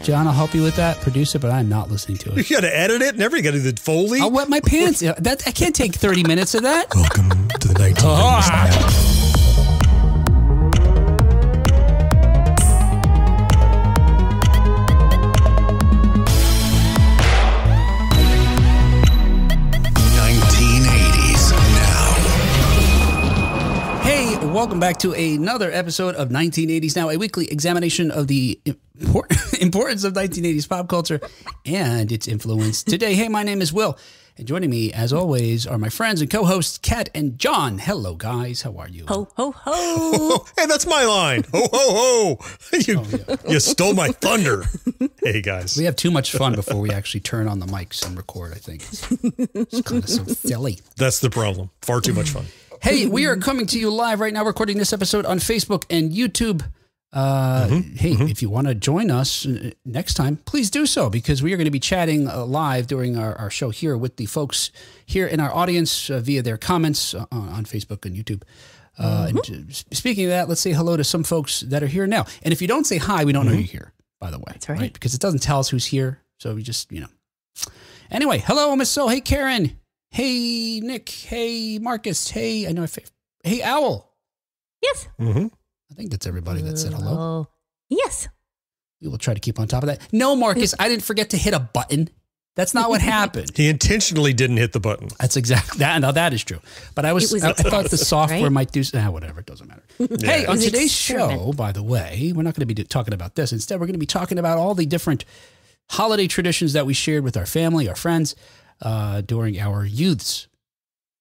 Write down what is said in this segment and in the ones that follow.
John, I'll help you with that. Produce it, but I'm not listening to it. You got to edit it and everything. You got to do the Foley. I'll wet my pants. I can't take 30 minutes of that. Welcome to the 1980s. 1980s now. Hey, welcome back to another episode of 1980s Now, a weekly examination of the importance of 1980s pop culture and its influence today. Hey, my name is Will, and joining me, as always, are my friends and co-hosts, Kat and John. Hello, guys. How are you? Ho, ho, ho. Hey, that's my line. Ho, ho, ho. You stole my thunder. Hey, guys. We have too much fun before we actually turn on the mics and record, I think. It's kind of so silly. That's the problem. Far too much fun. Hey, we are coming to you live right now, recording this episode on Facebook and YouTube. Hey, if you want to join us next time, please do so, because we are going to be chatting live during our show here with the folks here in our audience via their comments on Facebook and YouTube. And speaking of that, let's say hello to some folks that are here now. And if you don't say hi, we don't know you're here, by the way. That's right. Because it doesn't tell us who's here. So we just, you know. Anyway, hello, Miss So. Hey, Karen. Hey, Nick. Hey, Marcus. Hey, I know. Hey, Owl. Yes. I think that's everybody that said hello. Yes. We will try to keep on top of that. No, Marcus, I didn't forget to hit a button. That's not what happened. He intentionally didn't hit the button. That's exactly that. Now that is true. But I thought the software might do whatever. It doesn't matter. Hey, on today's show, by the way, we're not going to be talking about this. Instead, we're going to be talking about all the different holiday traditions that we shared with our family, our friends, during our youths.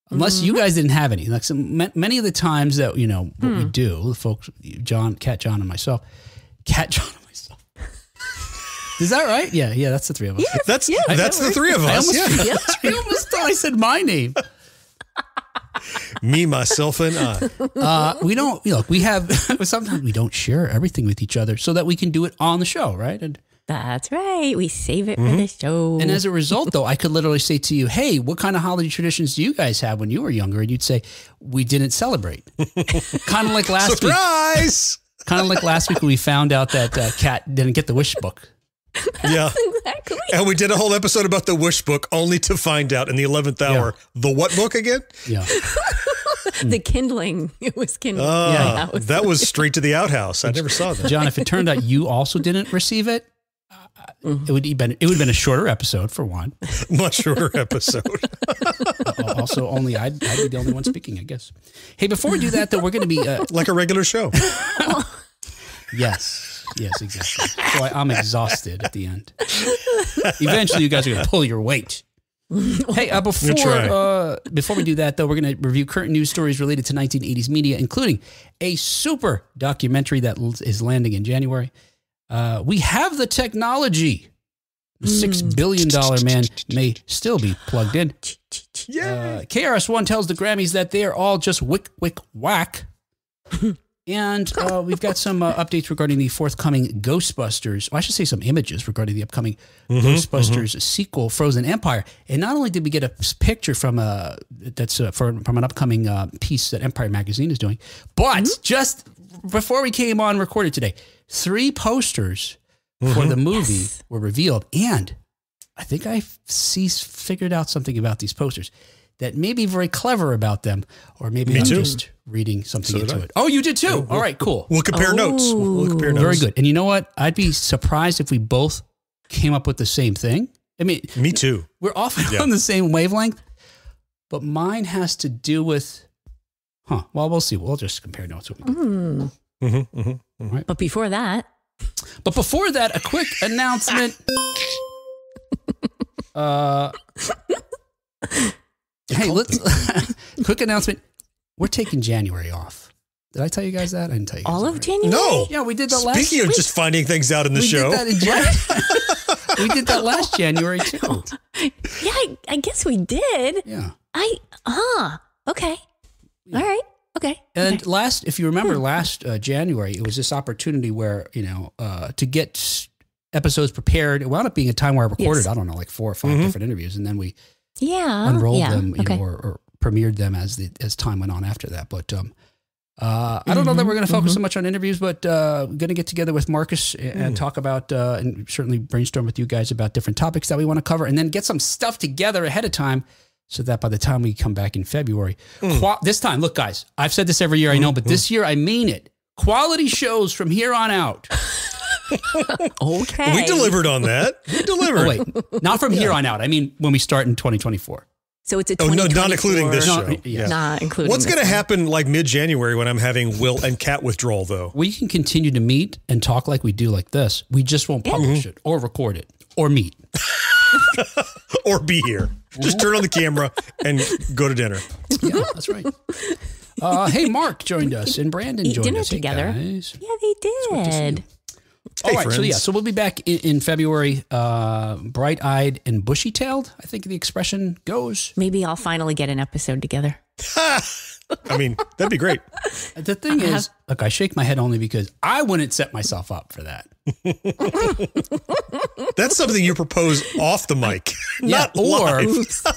Unless you guys didn't have any. Like many of the times that, you know, what we do, the folks, Kat, John, and myself. Is that right? Yeah, that's the three of us. Yes, that's the three of us. I almost thought I said my name. Me, myself, and I. We don't, we have, sometimes we don't share everything with each other so that we can do it on the show, right? And that's right. We save it for the show. And as a result, though, I could literally say to you, hey, what kind of holiday traditions do you guys have when you were younger? And you'd say, we didn't celebrate. Kind of like last week. Surprise! Kind of like last week when we found out that Kat didn't get the wish book. Yeah. Exactly. And we did a whole episode about the wish book only to find out in the 11th hour, the what book again? Yeah. The kindling. It was kindling. That was straight to the outhouse. I never saw that. John, if it turned out you also didn't receive it, it would have been a shorter episode for one. Much shorter episode. Also, I'd be the only one speaking, I guess. Hey, before we do that, though, we're going to be like a regular show. Yes, exactly. So I'm exhausted at the end. Eventually, you guys are going to pull your weight. Hey, before we do that, though, we're going to review current news stories related to 1980s media, including a super documentary that is landing in January. We have the technology. The $6 billion man may still be plugged in. KRS-One tells the Grammys that they are all just wick-wick-wack. And we've got some updates regarding the forthcoming Ghostbusters. I should say some images regarding the upcoming Ghostbusters sequel, Frozen Empire. And not only did we get a picture from from an upcoming piece that Empire Magazine is doing, but just before we came on recorded today, 3 posters for the movie were revealed. And I think I figured out something about these posters that may be very clever about them, or maybe I'm just reading something into it. Oh, you did too? All right, cool. We'll compare notes. We'll compare notes. Very good. And you know what? I'd be surprised if we both came up with the same thing. I mean, me too. We're often on the same wavelength, but mine has to do with, well, we'll see. We'll just compare notes. Right. But before that, a quick announcement. Hey, quick announcement. We're taking January off. Did I tell you guys that? I didn't tell you guys all that of right. January? No. Yeah, we did that last Speaking of just finding things out in the show. Did that in January. We did that last January too. Yeah, I guess we did. Yeah. Okay. All right. Okay. And if you remember last January, it was this opportunity where, to get episodes prepared. It wound up being a time where I recorded, I don't know, like 4 or 5 different interviews. And then we unrolled them, or premiered them as time went on after that. But I don't know that we're going to focus so much on interviews, but going to get together with Marcus and talk about, and certainly brainstorm with you guys about different topics that we want to cover, and then get some stuff together ahead of time so that by the time we come back in February, this time, look, guys, I've said this every year, I know, but this year I mean it. Quality shows from here on out. Okay. We delivered on that. We delivered. Oh, wait, not from here on out. I mean, when we start in 2024. So it's a Oh, no, 2024. not including this show. yeah. Not including What's this going to one. happen like mid-January when I'm having Will and Cat withdrawal, though? We can continue to meet and talk like we do like this. We just won't publish it or record it or meet. Or be here. Just turn on the camera and go to dinner. Yeah, that's right. Hey, Mark joined us and Brandon Eat joined dinner us. Hey, together. guys. Yeah, they did. All Hey, right, so friends. we'll be back in February, bright-eyed and bushy-tailed, I think the expression goes. Maybe I'll finally get an episode together. I mean, that'd be great. The thing is, look, I shake my head only because I wouldn't set myself up for that. That's something you propose off the mic, not live.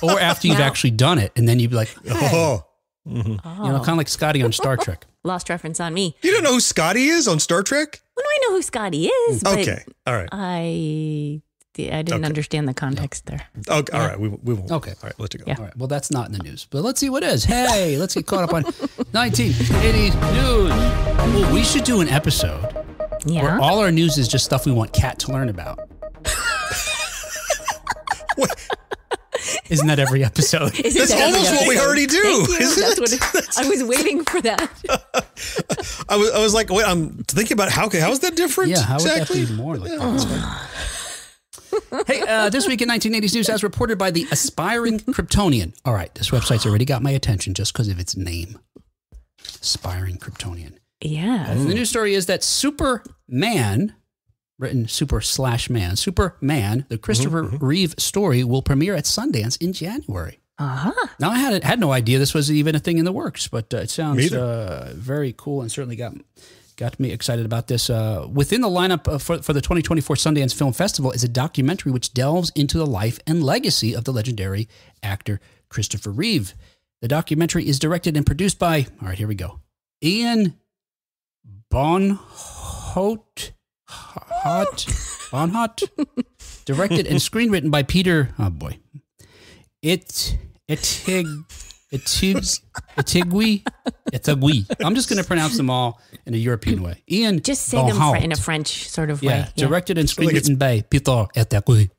or after you've actually done it, and then you'd be like, Oh, you know, kind of like Scotty on Star Trek. Lost reference on me. you don't know who Scotty is on Star Trek? Well, no, I know who Scotty is, but Okay, all right. I didn't understand the context there. Okay, all right. We won't. Okay. All right, let it go. Yeah. All right, well, that's not in the news, but let's see what is. Hey, let's get caught up on 1980s news. Well, we should do an episode Yeah. where all our news is just stuff we want Kat to learn about. What? Isn't that every episode? Isn't That's that almost every what we episode? already do, Thank you. isn't That's it? what I was waiting for that. I was like, wait, I'm thinking about how is that different? Yeah, how exactly? would that be more like that? Hey, this week in 1980s news, as reported by the Aspiring Kryptonian. All right, this website's already got my attention just because of its name. Aspiring Kryptonian. Yeah. The news story is that Superman, written super/man, Superman, the Christopher Reeve story, will premiere at Sundance in January. Uh-huh. Now, I had no idea this was even a thing in the works, but it sounds Me very cool and certainly got me excited about this. Within the lineup for the 2024 Sundance Film Festival is a documentary which delves into the life and legacy of the legendary actor Christopher Reeve. The documentary is directed and produced by, all right, here we go, Ian Bonhot, directed and screenwritten by Peter, oh boy, Itigui. I'm just going to pronounce them all in a European way. Ian Just say them Bonhot. in a French sort of way. Yeah, directed and screenwritten by Peter Itigui.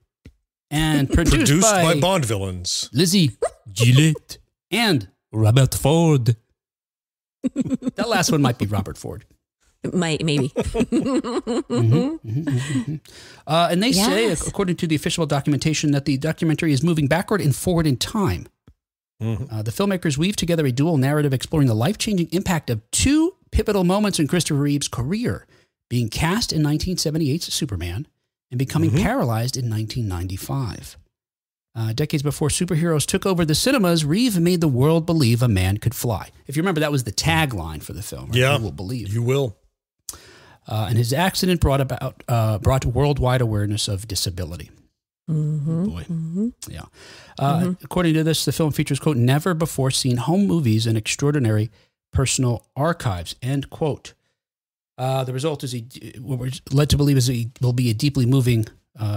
And produced by by Bond villains. Lizzie Gillette and Robert Ford. That last one might be Robert Ford. Maybe. And they say, Yes. according to the official documentation, that the documentary is moving backward and forward in time. The filmmakers weave together a dual narrative exploring the life-changing impact of two pivotal moments in Christopher Reeve's career, being cast in 1978's Superman and becoming paralyzed in 1995. Decades before superheroes took over the cinemas, Reeve made the world believe a man could fly. If you remember, that was the tagline for the film. Right? Yeah. You will believe. You will. And his accident brought worldwide awareness of disability. Boy. Yeah. According to this, the film features, quote, never before seen home movies and extraordinary personal archives, end quote. The result is what we're led to believe will be a deeply moving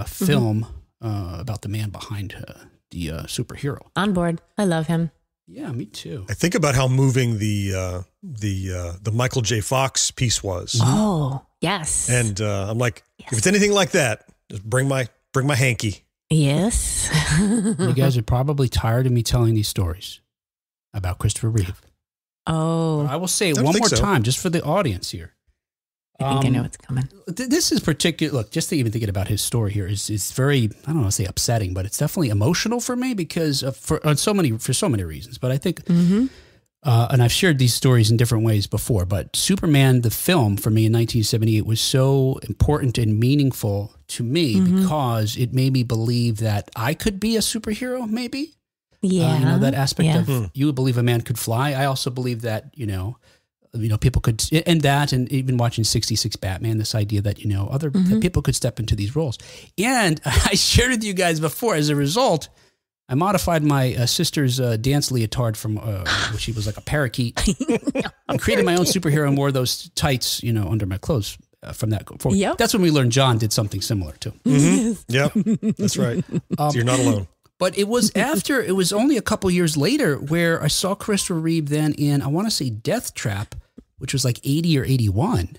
film about the man behind the superhero. On board. I love him. Yeah, me too. I think about how moving the Michael J. Fox piece was, Oh, yes. and I'm like, if it's anything like that, just bring my hanky. Yes. You guys are probably tired of me telling these stories about Christopher Reeve. Oh, I will say it I don't one think more so. time, just for the audience here. I think I know what's coming. This is particular. Look, just even thinking about his story here is very, I don't want to say upsetting, but it's definitely emotional for me because for so many reasons. But I think, and I've shared these stories in different ways before. But Superman, the film, for me in 1978 was so important and meaningful to me because it made me believe that I could be a superhero. Maybe, Yeah. you know, that aspect Yeah. of you believe a man could fly. I also believe that people could, and even watching 66 Batman, this idea that, that people could step into these roles. And I shared with you guys before, as a result, I modified my sister's dance leotard from which she was like a parakeet, and created my own superhero and wore those tights, under my clothes from that. Yep. That's when we learned John did something similar too. Yep, that's right. So you're not alone. But it was only a couple years later where I saw Christopher Reeve then in, I want to say Death Trap, which was like 80 or 81.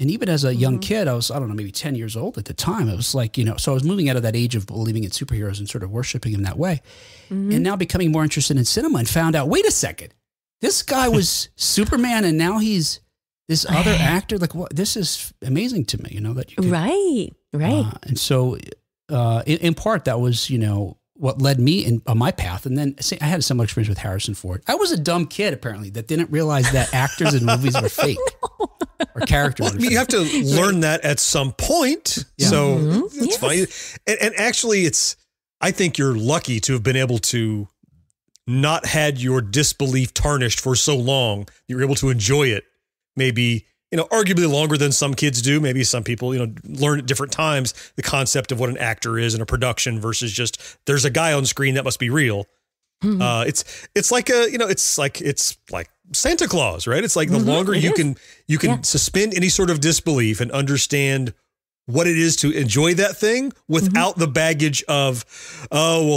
And even as a young kid, I don't know, maybe 10 years old at the time. It was like, so I was moving out of that age of believing in superheroes and sort of worshiping him that way. And now becoming more interested in cinema and found out, wait a second, this guy was Superman and now he's this other actor. Like, what? This is amazing to me, that you could, Right. and so in part that was, what led me on my path. And then I had a similar experience with Harrison Ford. I was a dumb kid, apparently, that didn't realize that actors in movies were fake. Or characters. Well, you have to learn that at some point. Yeah. So it's fine. And actually, I think you're lucky to have been able to not had your disbelief tarnished for so long. You're able to enjoy it. Maybe, arguably longer than some kids do. Maybe some people, learn at different times the concept of what an actor is in a production versus just there's a guy on screen that must be real. It's like it's like Santa Claus, right? It's like the longer you can suspend any sort of disbelief and understand what it is to enjoy that thing without the baggage of,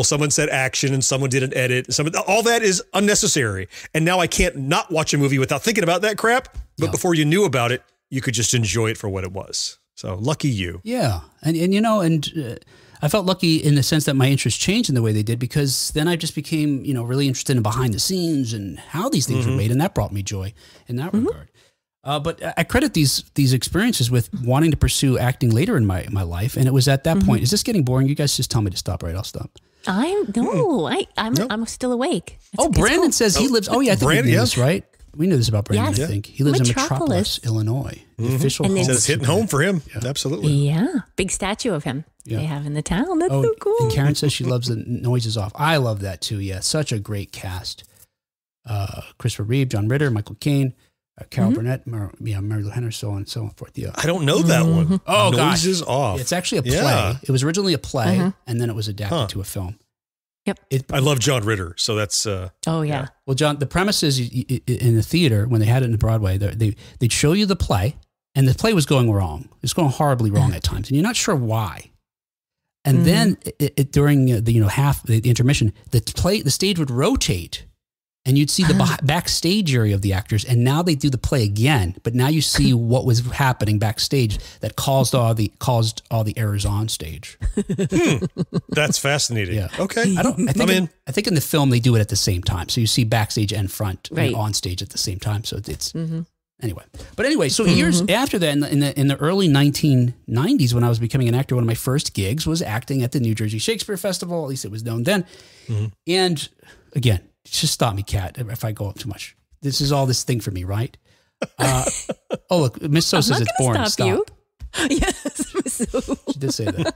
someone said action and someone did an edit. All that is unnecessary. And now I can't not watch a movie without thinking about that crap. But before you knew about it, you could just enjoy it for what it was. So lucky you. Yeah. And I felt lucky in the sense that my interests changed in the way they did, because then I just became, really interested in behind the scenes and how these things were made. And that brought me joy in that regard. But I credit these experiences with wanting to pursue acting later in my life. And it was at that point, is this getting boring? You guys just tell me to stop, right? I'll stop. I'm still awake. Brandon cool. says he lives. Oh yeah, I think we knew this, right? We knew this about Brandon. Yes. I think he lives in Metropolis, Illinois. The official home. It's hitting home for him. Yeah. Absolutely. Yeah, big statue of him they have in the town. That's so cool. And Karen says she loves the noises off. I love that too. Yeah, such a great cast. Christopher Reeve, John Ritter, Michael Caine, Carol Burnett, Mary Lou Henner, so on and so forth. Yeah, I don't know that one. Oh, noises off. It's actually a play. Yeah. It was originally a play, and then it was adapted to a film. Yep. I love John Ritter, so that's. Oh yeah. Well, John, the premise is in the theater when they had it in Broadway, they'd show you the play, and the play was going wrong. It was going horribly wrong at times, and you're not sure why. And then during the intermission, the stage would rotate, and you'd see the backstage area of the actors. And now they do the play again, but now you see what was happening backstage that caused all the errors on stage. That's fascinating. Yeah. Okay. I think in the film they do it at the same time, so you see backstage and front and on stage at the same time. So it's anyway. So years after that, in the early 1990s, when I was becoming an actor, one of my first gigs was acting at the New Jersey Shakespeare Festival. At least it was known then. And again, just stop me, Kat, if I go up too much. This is all this thing for me, right? Look, Miss So says it's boring. Stop. You. Yes, Miss So. She did say that.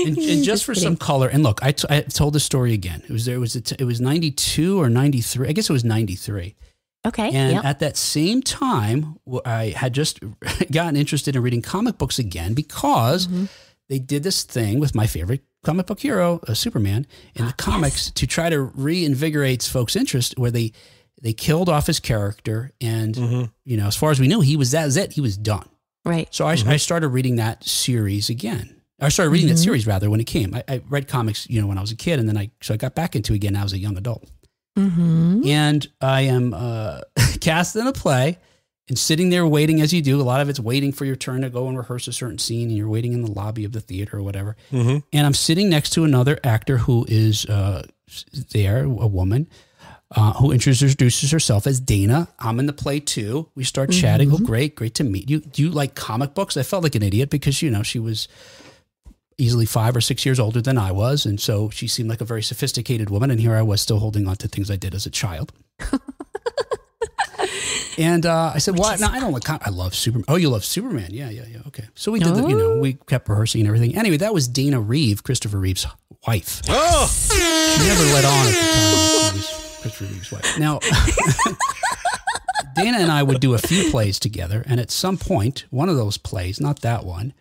and just for some color, and look, I told the story again. It was 92 or 93. I guess it was 93. Okay. And at that same time, I had just gotten interested in reading comic books again because they did this thing with my favorite comic book hero, Superman, in the comics to try to reinvigorate folks' interest, where they killed off his character, and as far as we knew, he was it. He was done. Right. So I started reading that series again. I started reading that series rather when it came. I read comics, when I was a kid, and then I got back into it again as a young adult. And I am cast in a play and sitting there waiting, as you do. A lot of it's waiting for your turn to go and rehearse a certain scene, and you're waiting in the lobby of the theater or whatever. And I'm sitting next to another actor who is there, a woman, who introduces herself as Dana. I'm in the play too. We start chatting. Oh, great to meet you. Do you like comic books? I felt like an idiot because, she was easily 5 or 6 years older than I was. And so she seemed like a very sophisticated woman. And here I was still holding on to things I did as a child. And I said, "What? No, I don't like. I love Superman. Oh, you love Superman? Yeah. Okay." So we did. We kept rehearsing and everything. Anyway, that was Dana Reeve, Christopher Reeve's wife. Oh, she never let on at the time. She was Christopher Reeve's wife. Now, Dana and I would do a few plays together, and at some point, one of those plays, not that one,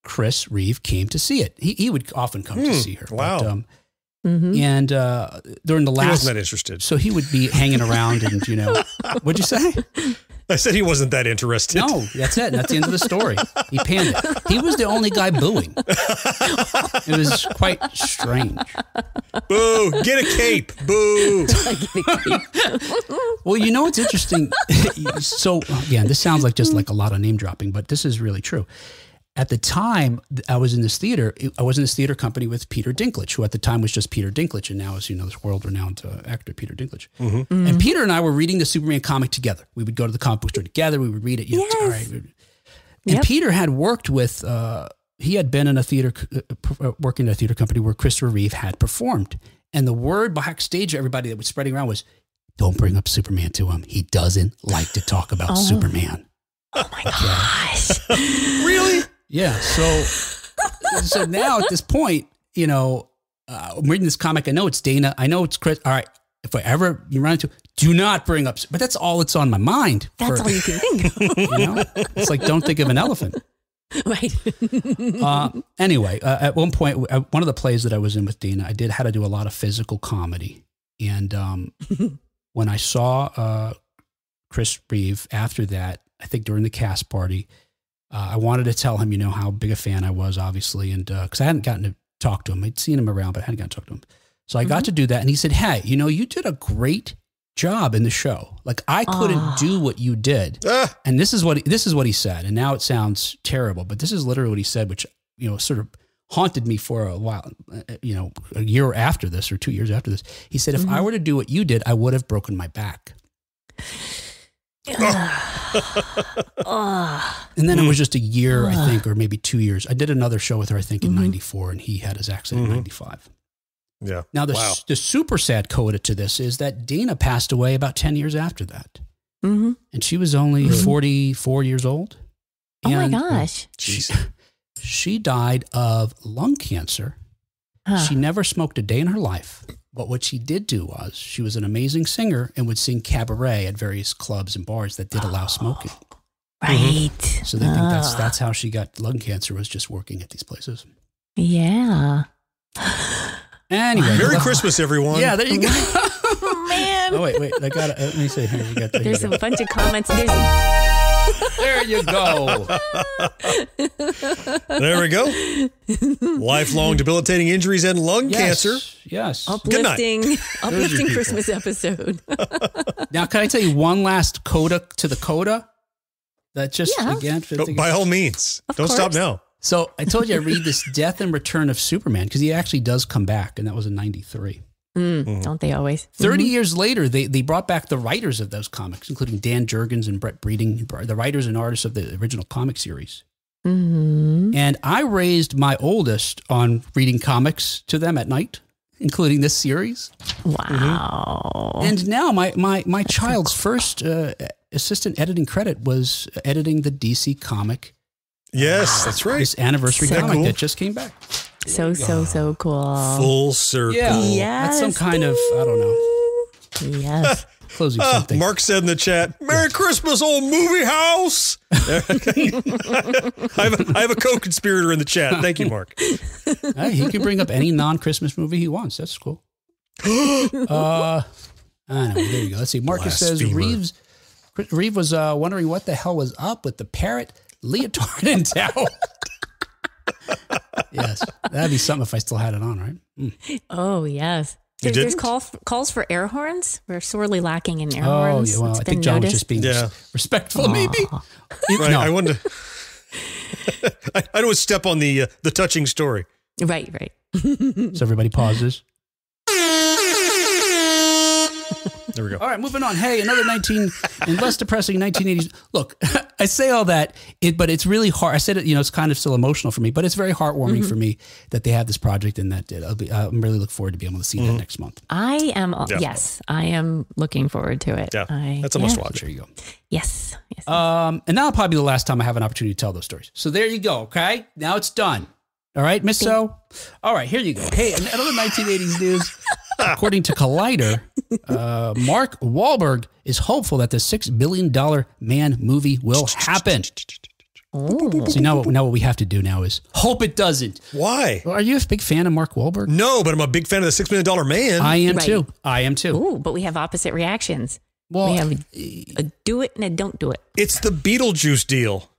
Chris Reeve came to see it. He would often come to see her. Wow. But, and during the last, he wasn't that interested. So he would be hanging around, and what'd you say? I said he wasn't that interested. No, that's it. That's the end of the story. He panned it. He was the only guy booing. It was quite strange. Boo! Get a cape. Boo! Well, what's interesting? So again, this sounds like just like a lot of name dropping, but this is really true. At the time I was in this theater, I was in this theater company with Peter Dinklage, who at the time was just Peter Dinklage, and now is, this world-renowned actor, Peter Dinklage. And Peter and I were reading the Superman comic together. We would go to the comic book store together. We would read it. All right. And Peter had worked with, he had been in a theater, working in a theater company where Christopher Reeve had performed. And the word backstage, everybody that was spreading around was, don't bring up Superman to him. He doesn't like to talk about Superman. Oh my gosh. Really? Yeah. So now at this point, I'm reading this comic. I know it's Dana. I know it's Chris. All right. If I ever you run into, do not bring up. But that's all that's on my mind. That's all you can think of. It's like, don't think of an elephant. Right. Anyway, at one point, one of the plays that I was in with Dana, I had to do a lot of physical comedy. And when I saw Chris Reeve after that, I think during the cast party, I wanted to tell him, how big a fan I was, obviously. And because I hadn't gotten to talk to him. I'd seen him around, but I hadn't gotten to talk to him. So I got to do that. And he said, hey, you did a great job in the show. Like, I couldn't do what you did. And this is what he said. And now it sounds terrible, but this is literally what he said, which, sort of haunted me for a while, a year after this or 2 years after this. He said, if I were to do what you did, I would have broken my back. And then it was just a year, I think, or maybe 2 years. I did another show with her, I think, in 94, and he had his accident in 95. Yeah. Now, the super sad coda to this is that Dana passed away about 10 years after that. And she was only 44 years old. Oh, my gosh. She died of lung cancer. She never smoked a day in her life. But what she did do was she was an amazing singer and would sing cabaret at various clubs and bars that did allow smoking. Right. So they think that's how she got lung cancer, was just working at these places. Yeah. Anyway. Merry Christmas, everyone. Yeah, there you go. Oh, man. Oh, wait. I got it. Let me see. Here, you got that. There's a bunch of comments. There you go. There we go. Lifelong debilitating injuries and lung cancer. Yes. Uplifting Christmas episode. Now, can I tell you one last coda to the coda? That just, again. By all means. Don't stop now. So I told you I read this Death and Return of Superman, because he actually does come back, and that was in 93. Don't they always? 30 years later, they brought back the writers of those comics, including Dan Jurgens and Brett Breeding, the writers and artists of the original comic series. And I raised my oldest on reading comics to them at night, including this series. Wow. And now my child's first assistant editing credit was editing the DC comic. Yes, that's right. This anniversary comic that just came back. So cool. Full circle. Yeah. Yes. That's some kind of, I don't know. Yes. Closing something. Mark said in the chat, Merry Christmas, old movie house. I have a co-conspirator in the chat. Thank you, Mark. Hey, he can bring up any non-Christmas movie he wants. That's cool. I don't know. There you go. Let's see. Marcus says Reeve was wondering what the hell was up with the parrot, leotard, and towel. Yes, that'd be something if I still had it on, right? Oh, yes. There's calls for air horns. We're sorely lacking in air horns. Oh, yeah, well, I think John was just being respectful, maybe. Right, no. I wanted to. I don't want to step on the touching story. Right. So everybody pauses. There we go. All right, moving on. Hey, another and less depressing 1980s. Look, I say all that, but it's really hard. I said it, it's kind of still emotional for me, but it's very heartwarming for me that they have this project and that I'm really looking forward to being able to see that next month. I am, yes, I am looking forward to it. Yeah, that's a must watch. There you go. Yes. And now will probably be the last time I have an opportunity to tell those stories. So there you go, okay? Now it's done. All right, Miss So? All right, here you go. Hey, another 1980s news. According to Collider, Mark Wahlberg is hopeful that the $6 billion Man movie will happen. Oh. So now what we have to do now is hope it doesn't. Why? Are you a big fan of Mark Wahlberg? No, but I'm a big fan of the $6 Million Man. I am too. I am too. Ooh, but we have opposite reactions. Well, we have a do it and a don't do it. It's the Beetlejuice deal.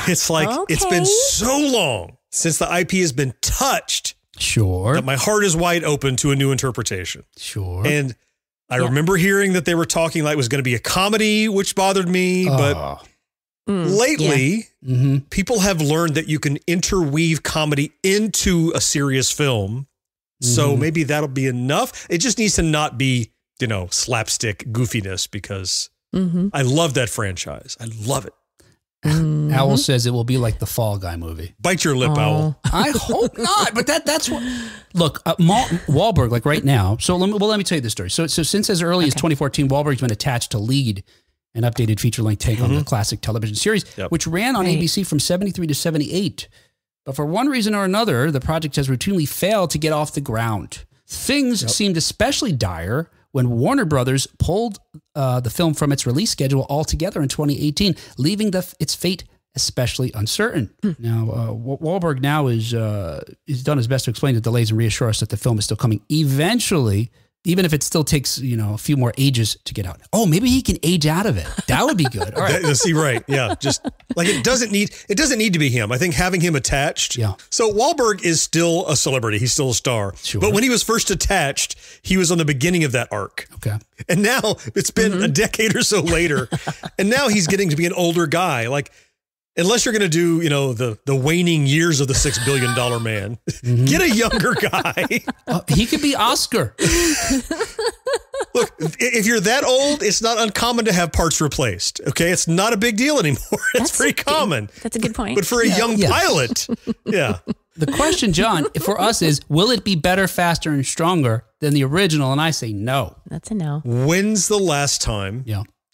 It's like, It's been so long since the IP has been touched. Sure. That my heart is wide open to a new interpretation. Sure. And I remember hearing that they were talking like it was going to be a comedy, which bothered me. But lately, people have learned that you can interweave comedy into a serious film. So maybe that'll be enough. It just needs to not be, slapstick goofiness, because I love that franchise. I love it. Owl says it will be like the Fall Guy movie. Bite your lip, Owl. I hope not, but that's what. Look, Wahlberg, like right now. So let me tell you this story. So since as early as 2014, Wahlberg's been attached to lead an updated feature-length take on the classic television series, which ran on ABC from 73 to 78. But for one reason or another, the project has routinely failed to get off the ground. Things seemed especially dire when Warner Brothers pulled the film from its release schedule altogether in 2018, leaving its fate especially uncertain. Now, Wahlberg now is done his best to explain the delays and reassure us that the film is still coming eventually, even if it still takes a few more ages to get out. Oh, maybe he can age out of it. That would be good. All right. See, right? Yeah, just like it doesn't need to be him. I think having him attached. Yeah. So Wahlberg is still a celebrity. He's still a star. Sure. But when he was first attached, he was on the beginning of that arc. Okay. And now it's been a decade or so later, and now he's getting to be an older guy. Like, unless you're going to do, the waning years of the $6 billion man, get a younger guy. He could be Oscar. Look, if you're that old, it's not uncommon to have parts replaced. Okay, it's not a big deal anymore. It's pretty common. That's a good point. But for a young pilot, The question, John, for us is, will it be better, faster, and stronger than the original? And I say no. That's a no. When's the last time?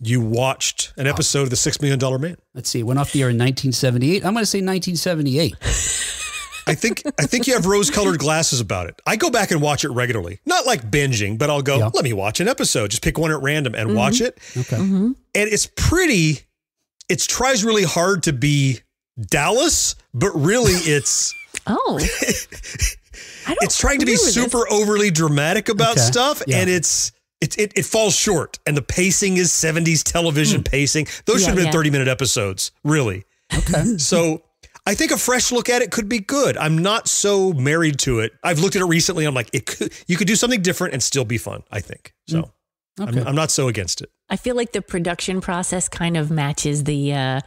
You watched an episode of The $6 Million Man? Let's see. It went off the air in 1978. I'm going to say 1978. I think you have rose-colored glasses about it. I go back and watch it regularly. Not like binging, but I'll go, let me watch an episode. Just pick one at random and watch it. Okay. And it tries really hard to be Dallas, but really it's... it's trying to be super overly dramatic about stuff, and it falls short, and the pacing is 70s television pacing. Those should have been 30-minute episodes, really. Okay. So I think a fresh look at it could be good. I'm not so married to it. I've looked at it recently. I'm like, you could do something different and still be fun, I think. So I'm not so against it. I feel like the production process kind of matches the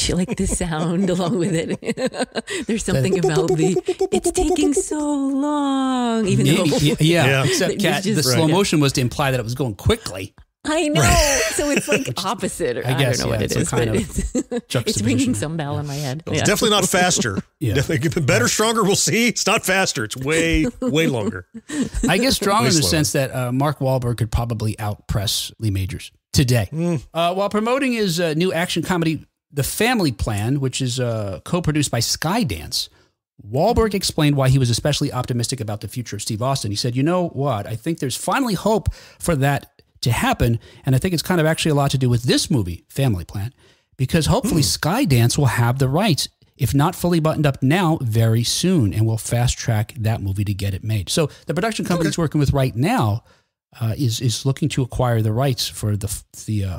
like the sound along with it. There's something about it's taking so long. Even though except Kat, the slow motion was to imply that it was going quickly. I know. So it's like opposite. Or I don't know what it is. But it's ringing some bell in my head. It's definitely not faster. Definitely better, stronger. We'll see. It's not faster. It's way longer. I guess stronger in the sense that Mark Wahlberg could probably outpress Lee Majors today. While promoting his new action comedy, The Family Plan, which is co-produced by Skydance, Wahlberg explained why he was especially optimistic about the future of Steve Austin. He said, you know what? I think there's finally hope for that to happen. And I think it's kind of actually a lot to do with this movie, Family Plan, because hopefully Skydance will have the rights, if not fully buttoned up now, very soon, and will fast track that movie to get it made. So the production company it's working with right now is looking to acquire the rights for the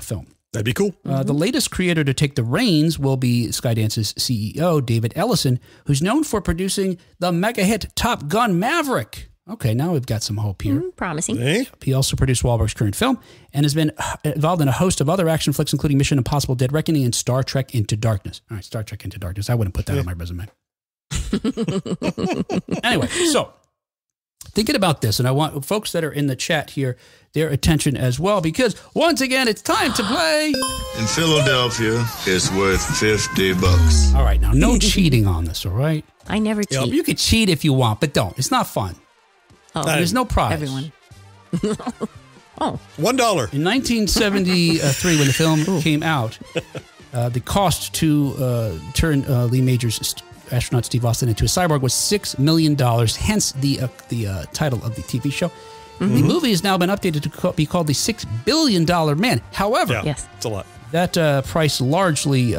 film. That'd be cool. The latest creator to take the reins will be Skydance's CEO, David Ellison, who's known for producing the mega hit Top Gun Maverick. Okay, now we've got some hope here. Promising. Hey. He also produced Wahlberg's current film and has been involved in a host of other action flicks, including Mission Impossible, Dead Reckoning, and Star Trek Into Darkness. All right, Star Trek Into Darkness. I wouldn't put that on my resume. Anyway, so thinking about this, and I want folks that are in the chat here their attention as well, because once again, it's time to play. In Philadelphia, it's worth $50. All right, now no cheating on this, all right? I never cheat. You can cheat if you want, but don't. It's not fun. Oh, there's no prize. Everyone. $1. In 1973, when the film came out, the cost to turn Lee Majors' astronaut Steve Austin into a cyborg was $6 million, hence the title of the TV show. The movie has now been updated to be called The $6 Billion Man. However, it's a lot. That price largely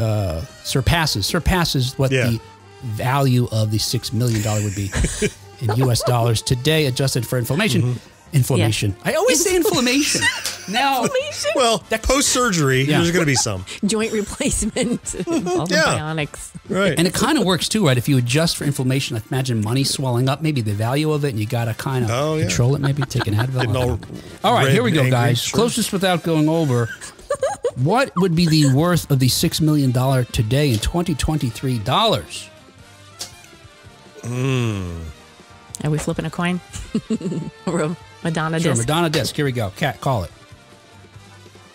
surpasses what the value of the $6 million would be in U.S. dollars today, adjusted for inflation. Inflammation. Yeah. I always say inflammation. Now, well, post-surgery, there's going to be some. Joint replacement. All the bionics. Right. And it kind of works too, right? If you adjust for inflammation, like imagine money swelling up, maybe the value of it, and you got to kind of control it, maybe take an Advil. All right, here we go, guys. Sure. Closest without going over. What would be the worth of the $6 million today in 2023 dollars? Are we flipping a coin? Or a Madonna disc? Sure, Madonna disc. Here we go. Cat, call it.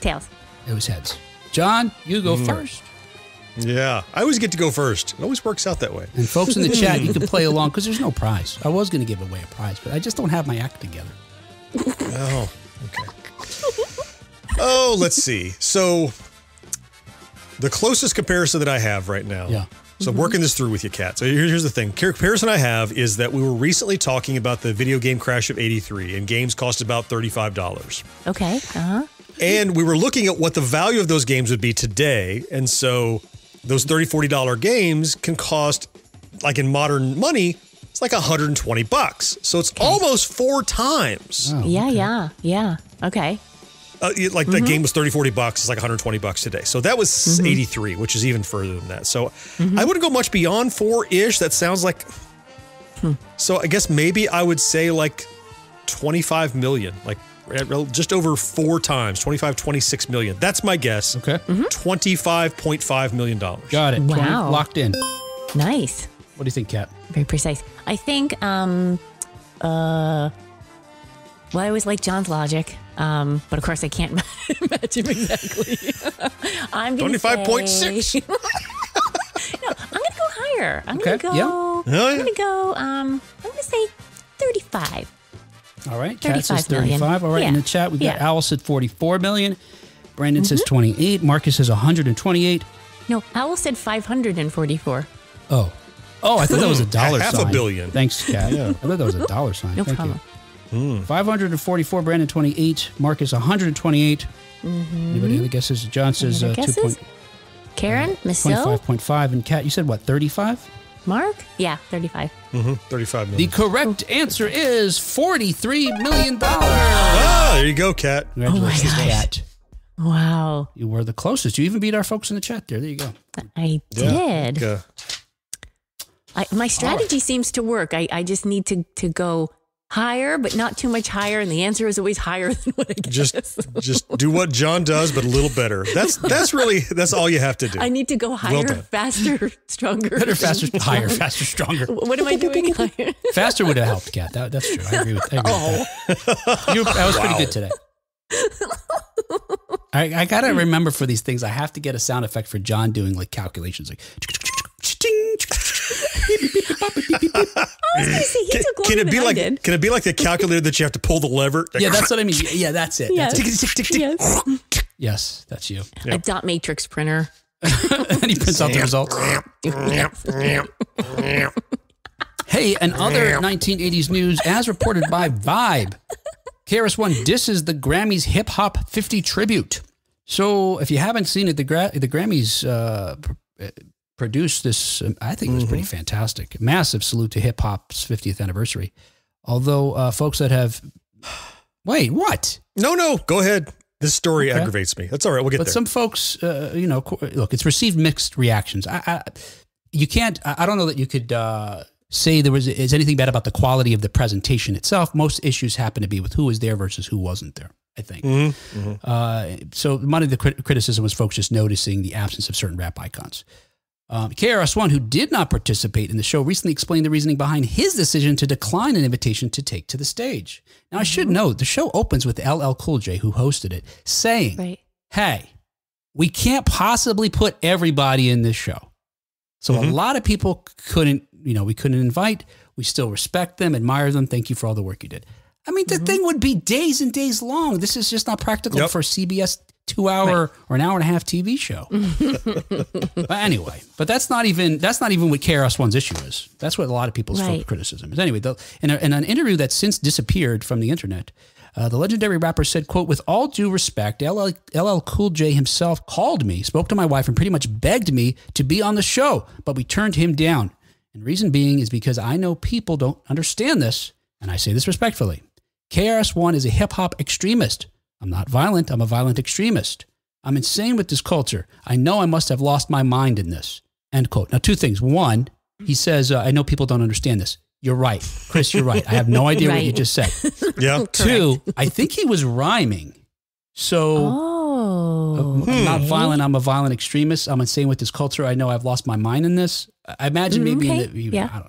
Tails. It was heads. John, you go first. Yeah, I always get to go first. It always works out that way. And folks in the chat, you can play along because there's no prize. I was going to give away a prize, but I just don't have my act together. Oh, okay. Oh, let's see. So the closest comparison that I have right now. Yeah. So I'm working this through with you, Kat. So here's the thing. Comparison I have is that we were recently talking about the video game crash of '83, and games cost about $35. Okay. Uh-huh. And we were looking at what the value of those games would be today. And so those $30, $40 games can cost, like in modern money, it's like $120. So it's almost 4 times. Oh, Yeah. Okay. That game was $30, $40. It's like $120 today. So that was 83, which is even further than that. So I wouldn't go much beyond 4-ish. That sounds like. So I guess maybe I would say like 25 million, like just over 4 times, 25, 26 million. That's my guess. Okay. $25.5 million. Got it. Wow. Locked in. Nice. What do you think, Kat? Very precise. I think, well, I always like John's logic. But of course I can't match him exactly. I'm going to 25.6. No, I'm going to go higher. I'm going to go. Yeah. I'm going to go. I'm going to say 35. All right. Kat says 35. Million. All right. In the chat, we got Al said 44 million. Brandon says 28. Marcus says 128. No, Owl said 544. Oh, I thought that was a dollar sign. $500 million. Thanks, Kat. I thought that was a dollar sign. No Thank problem. you. 544, Brandon 28, Marcus 128. Anybody other guesses? John says 2. Karen, Miss Hill, 25.5, and Kat, you said what? 35. Mark, 35. 35 million. The correct answer is $43 million. Ah, there you go, Kat. Congratulations, gosh. Kat. Wow, You were the closest. You even beat our folks in the chat there. There you go. I did. Yeah. My strategy seems to work. I just need to go higher, but not too much higher, and the answer is always higher than what I guess. Just do what John does, but a little better. That's all you have to do. I need to go higher, faster, stronger. Better, faster, higher, faster, stronger. What am I doing? Higher? Faster would have helped, Kat. That's true. I agree with that. That was pretty good today. I got to remember for these things, I have to get a sound effect for John doing like calculations. Like, Can it be like the calculator that you have to pull the lever? Yeah, that's what I mean. Yeah, that's it. Yes. Yes, that's you. A dot matrix printer. And he prints out the results. Hey, and other 1980s news, as reported by Vibe, KRS-One disses the Grammys Hip Hop 50 tribute. So if you haven't seen it, the Grammys produced this. I think it was pretty fantastic. Massive salute to hip hop's 50th anniversary. Although folks that have, wait, what? No, go ahead. This story aggravates me. That's all right. We'll get there. But some folks, look, it's received mixed reactions. You can't. I don't know that you could say is anything bad about the quality of the presentation itself. Most issues happen to be with who was there versus who wasn't there, I think. So one of the criticism was folks just noticing the absence of certain rap icons. KRS-One, who did not participate in the show, recently explained the reasoning behind his decision to decline an invitation to take to the stage. Now, I should note, the show opens with LL Cool J, who hosted it, saying, hey, we can't possibly put everybody in this show. So a lot of people we couldn't invite. We still respect them, admire them. Thank you for all the work you did. I mean, the thing would be days and days long. This is just not practical for CBS 2-hour or an hour and a half TV show. But anyway, that's not even what KRS-One's issue is. That's what a lot of people's criticism is. Anyway, in an interview that's since disappeared from the internet, The legendary rapper said, quote, with all due respect, LL Cool J himself called me, spoke to my wife, and pretty much begged me to be on the show, but we turned him down. And reason being is because I know people don't understand this, and I say this respectfully. KRS-One is a hip-hop extremist. I'm not violent. I'm a violent extremist. I'm insane with this culture. I know I must have lost my mind in this. End quote. Now, two things. One, he says, I know people don't understand this. You're right. Chris, you're right. I have no idea what you just said. Yeah. Two, I think he was rhyming. So I'm not violent. I'm a violent extremist. I'm insane with this culture. I know I've lost my mind in this. I imagine maybe, I don't know.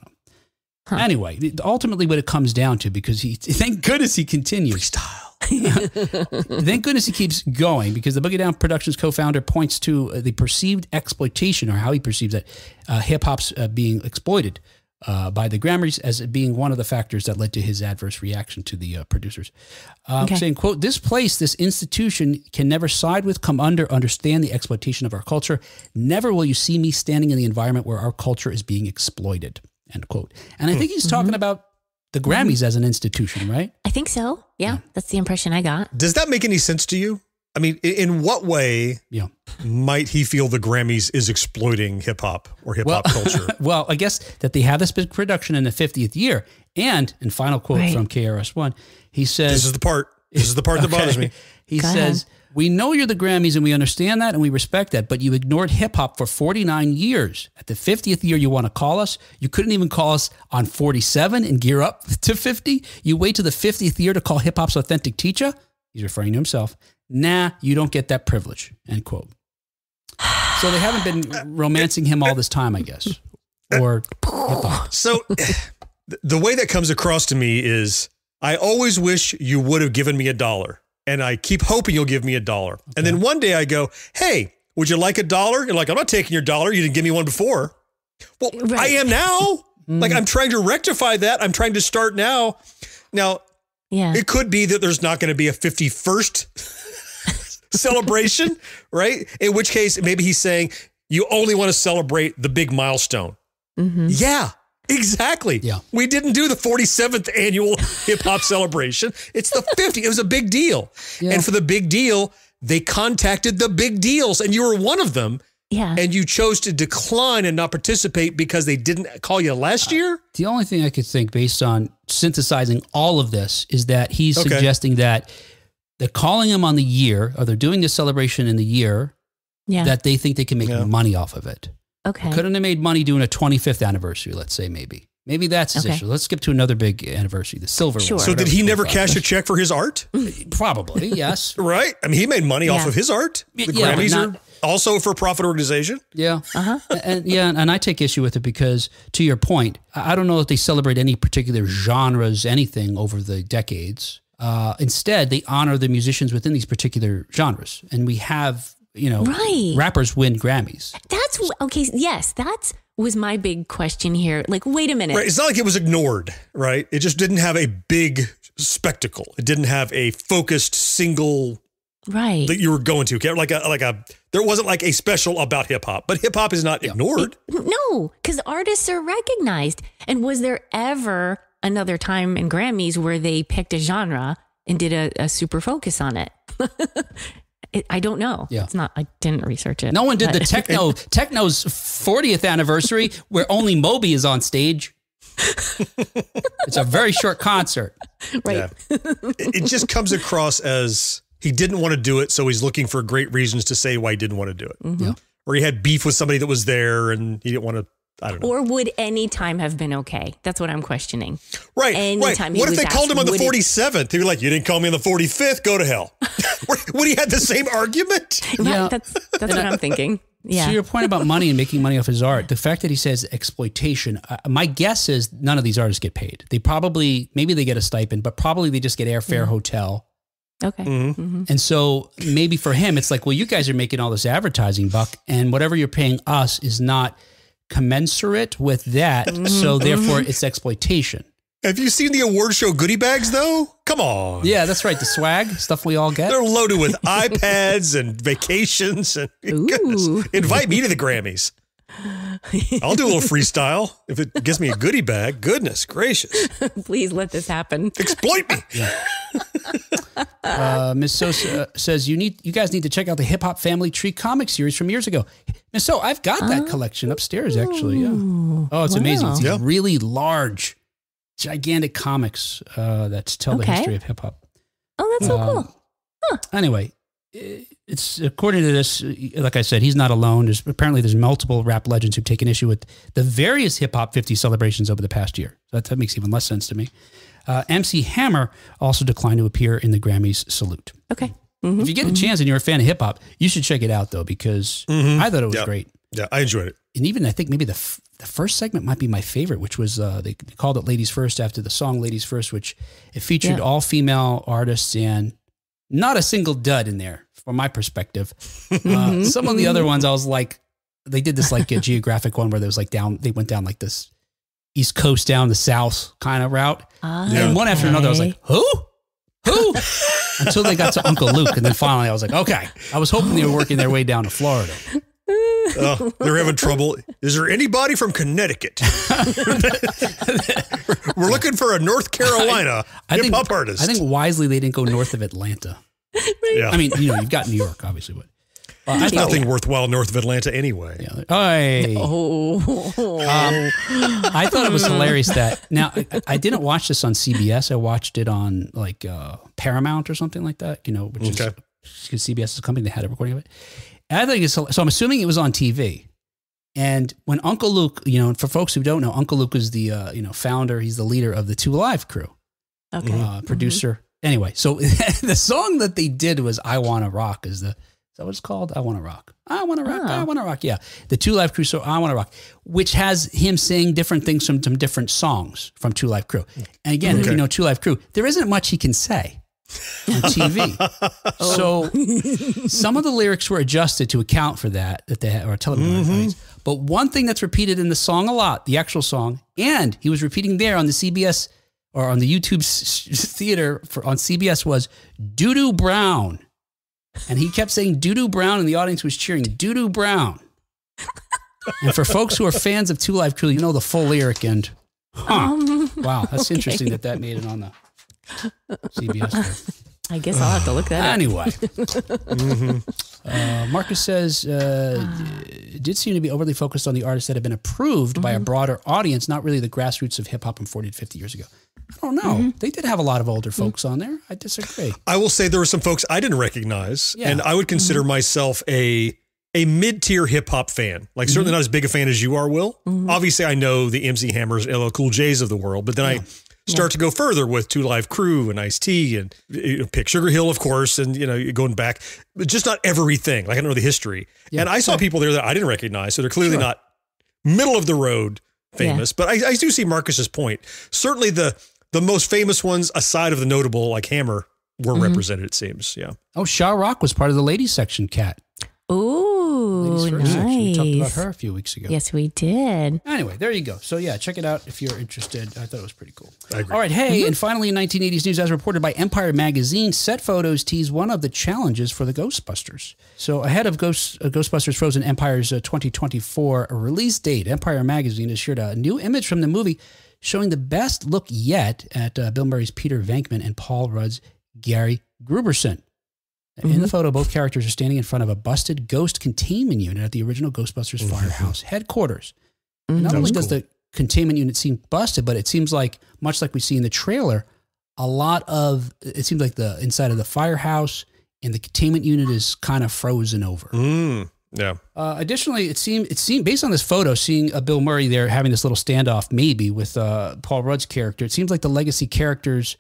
Huh. Anyway, ultimately what it comes down to, because thank goodness he continues. Freestyle. Thank goodness he keeps going, because the Boogie Down Productions co-founder points to the perceived exploitation, or how he perceives that hip-hop's being exploited by the Grammys as being one of the factors that led to his adverse reaction to the producers. Saying, quote, this institution can never side with, come under, understand the exploitation of our culture. Never will you see me standing in the environment where our culture is being exploited, end quote. And I think he's talking about the Grammys as an institution, right? I think so. Yeah, that's the impression I got. Does that make any sense to you? I mean, in what way might he feel the Grammys is exploiting hip-hop or hip-hop culture? Well, I guess that they have this big production in the 50th year. And final quote from KRS-One, he says... This is the part that bothers me. He says, we know you're the Grammys and we understand that and we respect that, but you ignored hip-hop for 49 years. At the 50th year, you want to call us? You couldn't even call us on 47 and gear up to 50? You wait till the 50th year to call hip-hop's authentic teacher? He's referring to himself. Nah, you don't get that privilege, end quote. So they haven't been romancing him all this time, I guess. Or hip-hop. So the way that comes across to me is, I always wish you would have given me $1. And I keep hoping you'll give me $1. Okay. And then one day I go, hey, would you like $1? You're like, I'm not taking your $1. You didn't give me one before. Well, I am now. Like, I'm trying to rectify that. I'm trying to start now. Now, it could be that there's not going to be a 51st celebration, right? In which case, maybe he's saying you only want to celebrate the big milestone. Yeah, exactly. Yeah. We didn't do the 47th annual hip hop celebration. It's the 50th. It was a big deal. Yeah. And for the big deal, they contacted the big deals, and you were one of them. Yeah. And you chose to decline and not participate because they didn't call you last year? The only thing I could think, based on synthesizing all of this, is that he's suggesting that they're calling him on the year, or they're doing this celebration in the year, that they think they can make money off of it. Okay. Couldn't have made money doing a 25th anniversary, let's say, maybe. Maybe that's his issue. Let's skip to another big anniversary, the silver one. So did he never cash a check for his art? Probably, yes. Right? I mean, he made money off of his art. The Grammys are also a for-profit organization. Yeah. And I take issue with it because, to your point, I don't know if they celebrate any particular genres, anything over the decades. Instead, they honor the musicians within these particular genres. And we have, rappers win Grammys. That was my big question here. Like, wait a minute. Right. It's not like it was ignored, right? It just didn't have a big spectacle. It didn't have a focused single that you were going to. There wasn't like a special about hip hop, but hip hop is not ignored. No, because artists are recognized. And was there ever another time in Grammys where they picked a genre and did a super focus on it? I don't know. Yeah. It's not. I didn't research it. No one did the techno's 40th anniversary where only Moby is on stage. It's a very short concert. Right. Yeah. It just comes across as he didn't want to do it, so he's looking for great reasons to say why he didn't want to do it. Mm-hmm. Yeah. Or he had beef with somebody that was there and he didn't want to. I don't know. Or would any time have been okay? That's what I'm questioning. Right. Anytime. What if they called him on the 47th? He was like, you didn't call me on the 45th. Go to hell. Would he have the same argument? Yeah. That's what I'm thinking. Yeah. So your point about money and making money off his art, the fact that he says exploitation, my guess is none of these artists get paid. They probably, maybe they get a stipend, but probably they just get airfare, hotel. Okay. Mm-hmm. Mm-hmm. And so maybe for him, it's like, well, you guys are making all this advertising buck, and whatever you're paying us is not commensurate with that. So therefore it's exploitation. Have you seen the award show goodie bags though? Come on. Yeah, that's right. The swag stuff we all get. They're loaded with iPads and vacations and goodness. Invite me to the Grammys. I'll do a little freestyle if it gives me a goodie bag. Goodness gracious. Please let this happen. Exploit me. Miss Sosa says you guys need to check out the Hip Hop Family Tree comic series from years ago. Miss So, I've got that collection upstairs actually. Yeah. Oh, it's amazing. It's these really large, gigantic comics that tell the history of hip hop. Oh, that's so cool. Huh. Anyway, it's according to this, like I said, he's not alone. There's multiple rap legends who've taken issue with the various hip hop 50 celebrations over the past year. So that makes even less sense to me. MC Hammer also declined to appear in the Grammys salute. Okay. If you get a chance and you're a fan of hip hop, you should check it out though, because I thought it was great. Yeah, I enjoyed it. And even I think maybe the first segment might be my favorite, which was they called it Ladies First after the song Ladies First, which it featured all female artists and not a single dud in there from my perspective. Some of the other ones I was like, they did this like a geographic one where there was like they went down like this East Coast down the South kind of route. And one after another I was like, who? Until they got to Uncle Luke. And then finally I was like, okay, I was hoping they were working their way down to Florida. They're having trouble. Is there anybody from Connecticut? We're looking for a North Carolina hip-hop artist. I think wisely they didn't go north of Atlanta. Yeah. I mean, you've got New York, obviously, but there's nothing worthwhile north of Atlanta anyway. Yeah. I thought it was hilarious that now I didn't watch this on CBS. I watched it on like Paramount or something like that, which is because CBS is a company that had a recording of it. And I think it's so I'm assuming it was on TV. And when Uncle Luke, for folks who don't know, Uncle Luke is the founder. He's the leader of the 2 Live crew. Okay. Producer. Anyway, so the song that they did was "I Wanna Rock." Is that what it's called? I Wanna Rock. I Wanna Rock. I Wanna Rock. Yeah, the 2 Live Crew. So "I Wanna Rock," which has him saying different things from some different songs from 2 Live Crew. And again, if you know 2 Live Crew, there isn't much he can say on TV. So some of the lyrics were adjusted to account for that they had, or television audience. But one thing that's repeated in the song a lot, the actual song, and he was repeating there on the CBS or on the YouTube theater on CBS was "Doo-doo Brown." And he kept saying "Doo-doo Brown," and the audience was cheering "Doo-doo Brown." And for folks who are fans of 2 Live Crew, you know the full lyric and wow, that's interesting that made it on the CBS. I guess I'll have to look that up. Anyway, Marcus says, it did seem to be overly focused on the artists that have been approved by a broader audience, not really the grassroots of hip hop from 40 to 50 years ago. I don't know. They did have a lot of older folks on there. I disagree. I will say there were some folks I didn't recognize, and I would consider myself a mid-tier hip-hop fan. Like, certainly not as big a fan as you are, Will. Obviously, I know the MC Hammers, LL Cool J's of the world, but then I start to go further with 2 Live Crew and Ice-T and pick Sugar Hill, of course, and going back, but just not everything. Like, I don't know the history. Yeah. And I saw people there that I didn't recognize, so they're clearly not middle of the road famous. But I do see Marcus's point. Certainly the most famous ones, aside of the notable like Hammer, were represented, it seems. Yeah. Oh, Shaw Rock was part of the ladies section, Kat. Oh, nice. Section. We talked about her a few weeks ago. Yes, we did. Anyway, there you go. So yeah, check it out if you're interested. I thought it was pretty cool. I agree. All right. Hey, and finally in 1980s news, as reported by Empire Magazine, set photos tease one of the challenges for the Ghostbusters. So ahead of Ghostbusters Frozen Empire's 2024 release date, Empire Magazine has shared a new image from the movie showing the best look yet at Bill Murray's Peter Venkman and Paul Rudd's Gary Gruberson. In the photo, both characters are standing in front of a busted ghost containment unit at the original Ghostbusters Firehouse headquarters. Not only does the containment unit seem busted, but it seems like, much like we see in the trailer, it seems like the inside of the firehouse and the containment unit is kind of frozen over. Yeah. Additionally, it seemed based on this photo, seeing Bill Murray there having this little standoff maybe with Paul Rudd's character, it seems like the legacy characters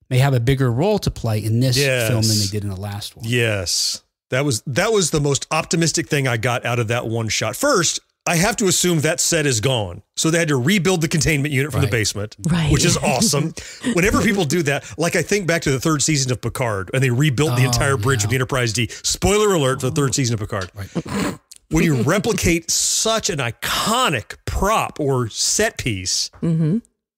may have a bigger role to play in this film than they did in the last one. Yes. That was the most optimistic thing I got out of that one shot. First, I have to assume that set is gone. So they had to rebuild the containment unit from the basement, which is awesome. Whenever people do that, like I think back to the 3rd season of Picard, and they rebuilt the entire bridge of the Enterprise D. Spoiler alert for the 3rd season of Picard. Right. When you replicate such an iconic prop or set piece,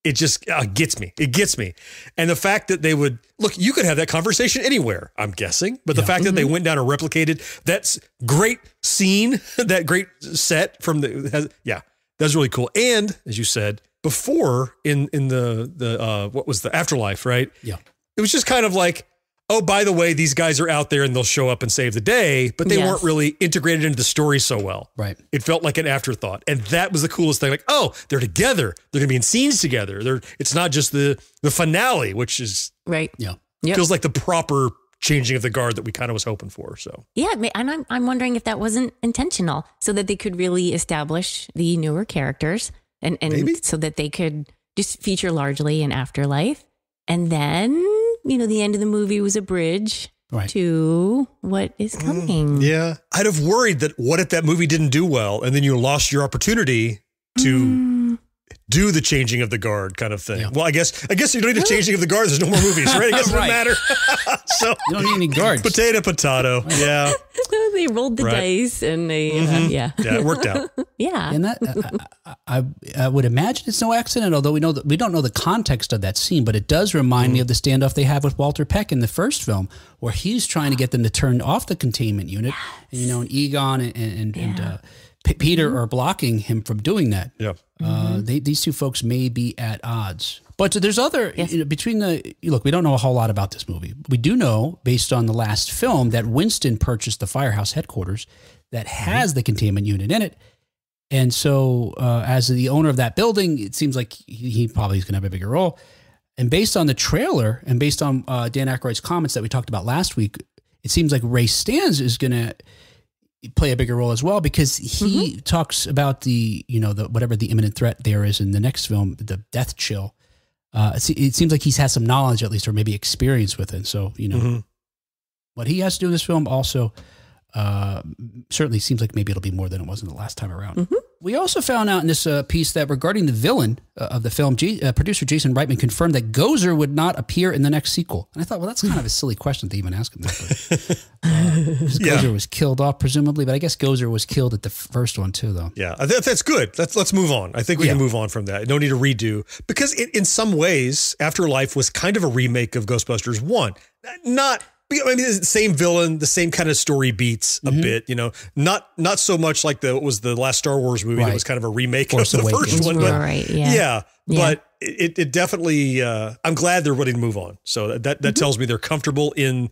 it just gets me. It gets me. And the fact that they would look, you could have that conversation anywhere, I'm guessing. But the fact that they went down and replicated that great scene, that great set from that's really cool. And as you said before, in the what was the Afterlife, right? Yeah, it was just kind of like, oh, by the way, these guys are out there and they'll show up and save the day, but they weren't really integrated into the story so well. Right. It felt like an afterthought. And that was the coolest thing. Like, oh, they're together. They're going to be in scenes together. It's not just the finale, which is right. Yeah. Feels like the proper changing of the guard that we kind of was hoping for. So yeah, and I'm wondering if that wasn't intentional, so that they could really establish the newer characters and maybe? So that they could just feature largely in Afterlife. And then, the end of the movie was a bridge to what is coming. Yeah. I'd have worried that what if that movie didn't do well and then you lost your opportunity to do the changing of the guard kind of thing. Yeah. Well, I guess you don't need the changing of the guard. There's no more movies, right? I guess it doesn't matter. So you don't need any guards. Potato. Yeah. They rolled the dice and they, Yeah, it worked out. Yeah. And that, I would imagine it's no accident, although we don't know the context of that scene, but it does remind me of the standoff they have with Walter Peck in the first film, where he's trying to get them to turn off the containment unit. Yes. And, Egon and Peter are blocking him from doing that. Yeah. These two folks may be at odds. But there's other, we don't know a whole lot about this movie. We do know, based on the last film, that Winston purchased the firehouse headquarters that has the containment unit in it. And so as the owner of that building, it seems like he probably is going to have a bigger role. And based on the trailer and based on Dan Aykroyd's comments that we talked about last week, it seems like Ray Stantz is going to play a bigger role as well, because he talks about the whatever the imminent threat there is in the next film, the death chill. It seems like he's had some knowledge, at least, or maybe experience with it. So, what he has to do in this film also certainly seems like maybe it'll be more than it was in the last time around. We also found out in this piece that regarding the villain of the film, producer Jason Reitman confirmed that Gozer would not appear in the next sequel. And I thought, well, that's kind of a silly question to even ask him that. Gozer was killed off, presumably, but I guess Gozer was killed at the first one too, though. Yeah, that's good. Let's move on. I think we can move on from that. No need to redo. Because in some ways, Afterlife was kind of a remake of Ghostbusters 1. I mean, the same villain, the same kind of story beats a bit, not so much like the last Star Wars movie. That was kind of a remake of the first one. But, but it definitely, I'm glad they're ready to move on. So that tells me they're comfortable in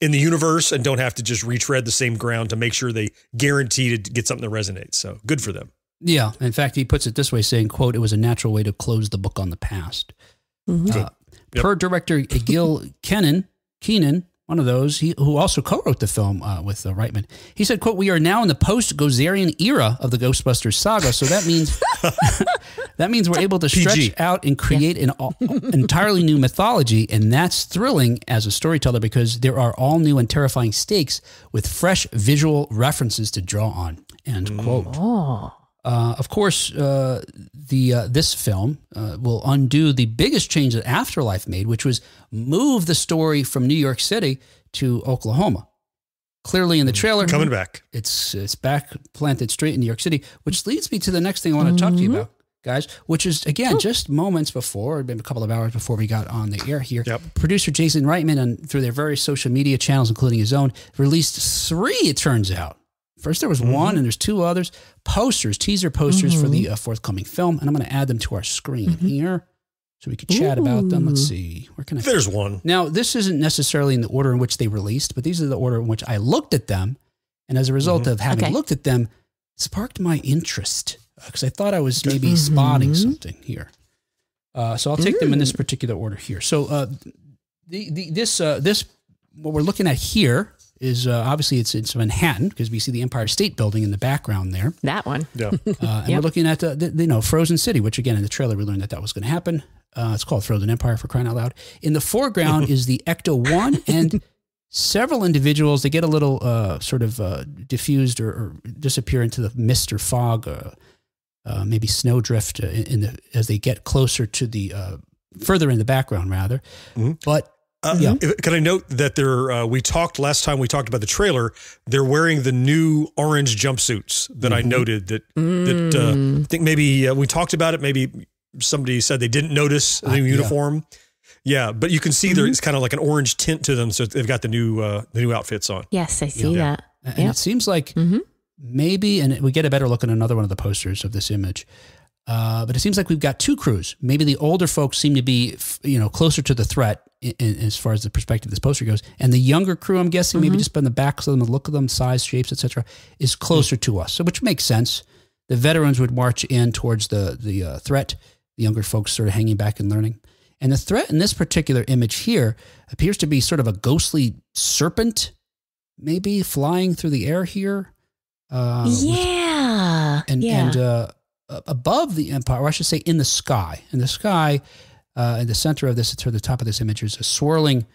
the universe and don't have to just retread the same ground to make sure they guarantee to get something that resonates. So good for them. Yeah. In fact, he puts it this way, saying, quote, "It was a natural way to close the book on the past." Per director Gil Kenan, one of those, who also co-wrote the film with Reitman. He said, quote, "We are now in the post-Gozerian era of the Ghostbusters saga, so that means we're able to stretch out and create an entirely new mythology, and that's thrilling as a storyteller because there are all new and terrifying stakes with fresh visual references to draw on." End quote. Of course, this film will undo the biggest change that Afterlife made, which was move the story from New York City to Oklahoma. Clearly in the trailer, coming back, it's back planted straight in New York City, which leads me to the next thing I want to talk to you about, guys, which is, again, just moments before, maybe a couple of hours before we got on the air here. Producer Jason Reitman, through their various social media channels, including his own, released 3, it turns out. First, there was 1, and there's 2 others. Teaser posters for the forthcoming film. And I'm going to add them to our screen here so we could chat about them. Let's see. Where can I? There's one. Now, this isn't necessarily in the order in which they released, but these are the order in which I looked at them. And as a result of having looked at them, sparked my interest because I thought I was maybe spotting something here. So I'll take them in this particular order here. So this what we're looking at here is obviously it's Manhattan, because we see the Empire State Building in the background there. That one. Yeah. And we're looking at Frozen City, which again in the trailer we learned that was going to happen. It's called Frozen Empire, for crying out loud. In the foreground is the Ecto-1 and several individuals. They get a little diffused or disappear into the mist or fog, maybe snowdrift as they get closer to the further in the background rather. But can I note that last time we talked about the trailer, they're wearing the new orange jumpsuits that I noted that I think maybe we talked about it maybe somebody said they didn't notice the new uniform. Yeah, but you can see there's kind of like an orange tint to them, so they've got the new outfits on. Yes, I see that. And it seems like maybe, and we get a better look at another one of the posters of this image, but it seems like we've got two crews. Maybe the older folks seem to be, closer to the threat as far as the perspective this poster goes, and the younger crew, I'm guessing, maybe just by the backs of them, the look of them, size, shapes, etc., is closer to us. So, which makes sense. The veterans would march in towards the threat. The younger folks sort of hanging back and learning. And the threat in this particular image here appears to be sort of a ghostly serpent, maybe flying through the air here. And above the Empire, or I should say in the sky. In the sky, in the center of this, toward the top of this image, is a swirling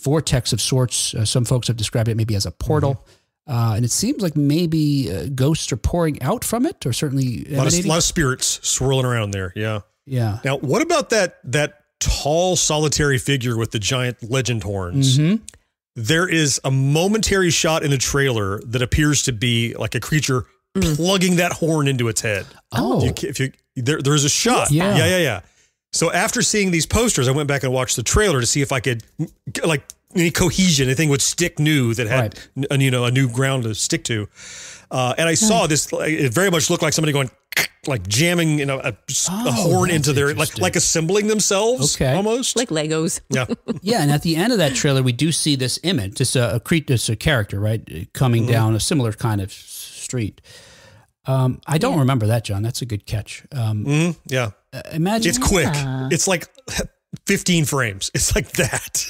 vortex of sorts. Some folks have described it maybe as a portal. And it seems like maybe ghosts are pouring out from it, or certainly a lot of spirits swirling around there. Yeah. Yeah. Now, what about that tall, solitary figure with the giant legend horns? There is a momentary shot in the trailer that appears to be like a creature plugging that horn into its head. Oh. There's a shot. Yeah. So after seeing these posters, I went back and watched the trailer to see if I could, like, any cohesion, anything would stick new that had a new ground to stick to. And I saw this, it very much looked like somebody going, like jamming a horn into their, like assembling themselves almost. Like Legos. Yeah. Yeah. And at the end of that trailer, we do see this image, just a character, right? Coming down a similar kind of street. I don't remember that, John. That's a good catch. Yeah. Imagine. It's quick. It's like 15 frames. It's like that.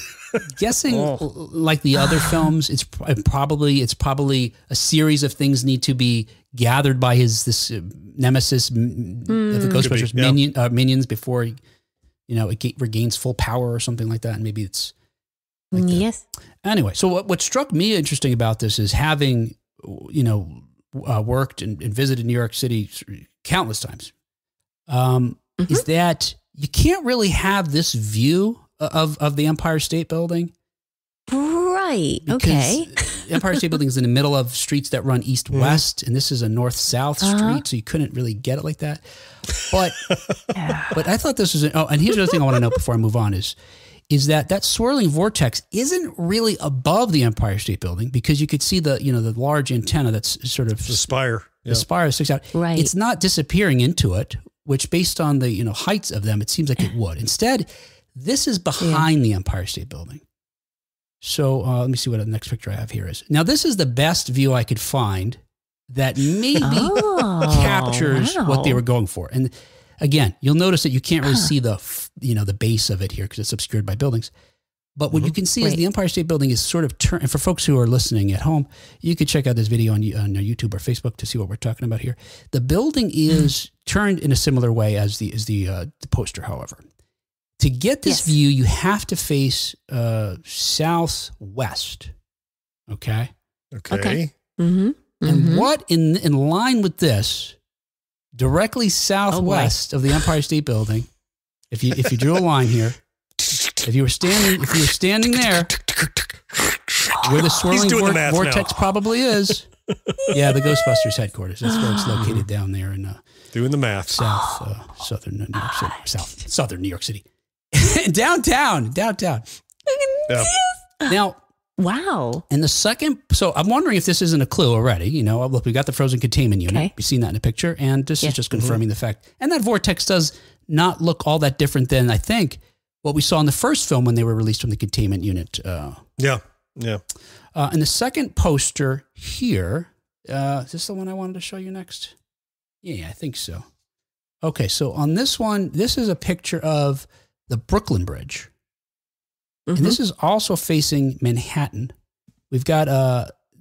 Guessing like the other films, it's probably a series of things need to be gathered by this nemesis, the Ghostbusters minions before it regains full power or something like that, and maybe it's like yes. Anyway, so what struck me interesting about this is having worked and visited New York City countless times, is that you can't really have this view of the Empire State Building. Right. Okay. The Empire State Building is in the middle of streets that run east-west, and this is a north-south street, so you couldn't really get it like that. But but I thought this was and here's the other thing I want to know before I move on is that swirling vortex isn't really above the Empire State Building, because you could see the large antenna that's sort of the spire. The spire sticks out. Right. It's not disappearing into it, which based on the heights of them, it seems like it would. Instead, this is behind the Empire State Building. So let me see what the next picture I have here is. Now, this is the best view I could find that maybe captures what they were going for. And again, you'll notice that you can't really see the base of it here because it's obscured by buildings. But what you can see is the Empire State Building is sort of turned. And for folks who are listening at home, you could check out this video on YouTube or Facebook to see what we're talking about here. The building is turned in a similar way as the poster, however. To get this view, you have to face southwest. Okay. And what in line with this, directly southwest of the Empire State Building, if you drew a line here, if you were standing there where the swirling vortex probably is, the Ghostbusters headquarters. That's where it's located down there in doing the math. Southern New York City. Southern New York City. downtown. Yeah. Now, wow. And the second, so I'm wondering if this isn't a clue already. Look, we got the frozen containment unit. We've seen that in a picture, and this is just confirming the fact. And that vortex does not look all that different than, I think, what we saw in the first film when they were released from the containment unit. Yeah. And the second poster here, is this the one I wanted to show you next? Yeah, I think so. Okay, so on this one, this is a picture of the Brooklyn Bridge. And this is also facing Manhattan. We've got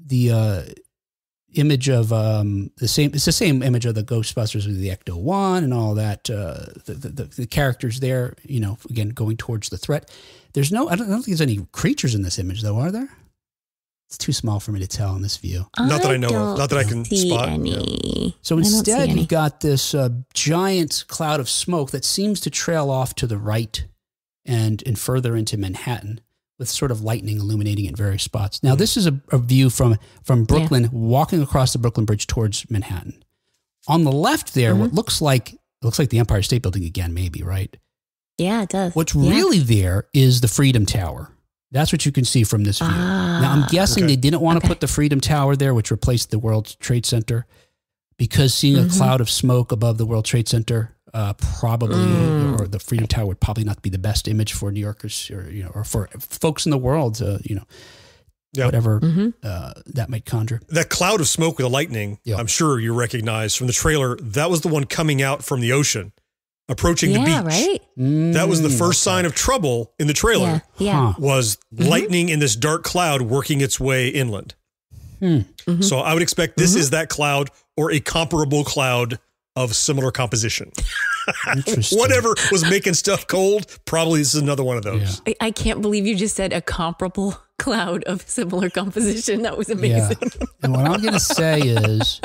the image of it's the same image of the Ghostbusters with the Ecto-1 and all that, the characters there, again, going towards the threat. I don't think there's any creatures in this image though, are there? It's too small for me to tell in this view. Not that I know of. Not that I can spot any. Yeah. So instead, you've got this giant cloud of smoke that seems to trail off to the right and further into Manhattan, with sort of lightning illuminating in various spots. Now, this is a view from Brooklyn, walking across the Brooklyn Bridge towards Manhattan. On the left there, what looks like It looks like the Empire State Building again, maybe, right? Yeah, it does. What's really there is the Freedom Tower. That's what you can see from this view. Now, I'm guessing they didn't want to put the Freedom Tower there, which replaced the World Trade Center, because seeing a cloud of smoke above the World Trade Center probably, or the Freedom Tower would probably not be the best image for New Yorkers, or or for folks in the world, whatever that might conjure. That cloud of smoke with the lightning, I'm sure you recognize from the trailer, that was the one coming out from the ocean, approaching the beach. Right? That was the first sign of trouble in the trailer, was lightning in this dark cloud working its way inland. So I would expect this is that cloud or a comparable cloud of similar composition. Whatever was making stuff cold, probably this is another one of those. Yeah. I can't believe you just said a comparable cloud of similar composition. That was amazing. Yeah. And what I'm going to say is,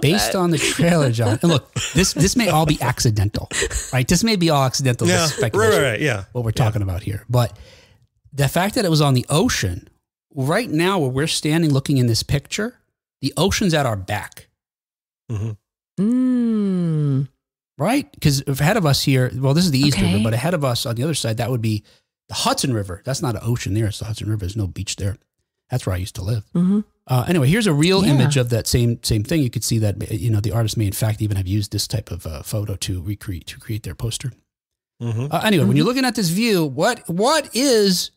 based on the trailer, John, and look, this may all be accidental, right? This may be all accidental. Right. What we're talking about here. But the fact that it was on the ocean, right now where we're standing looking in this picture, the ocean's at our back. Right? Because ahead of us here, well, this is the East River, but ahead of us on the other side, that would be the Hudson River. That's not an ocean there. It's the Hudson River. There's no beach there. That's where I used to live. Anyway, here's a real image of that same thing. You could see that, the artist may in fact even have used this type of photo to create their poster. Anyway, when you're looking at this view, what is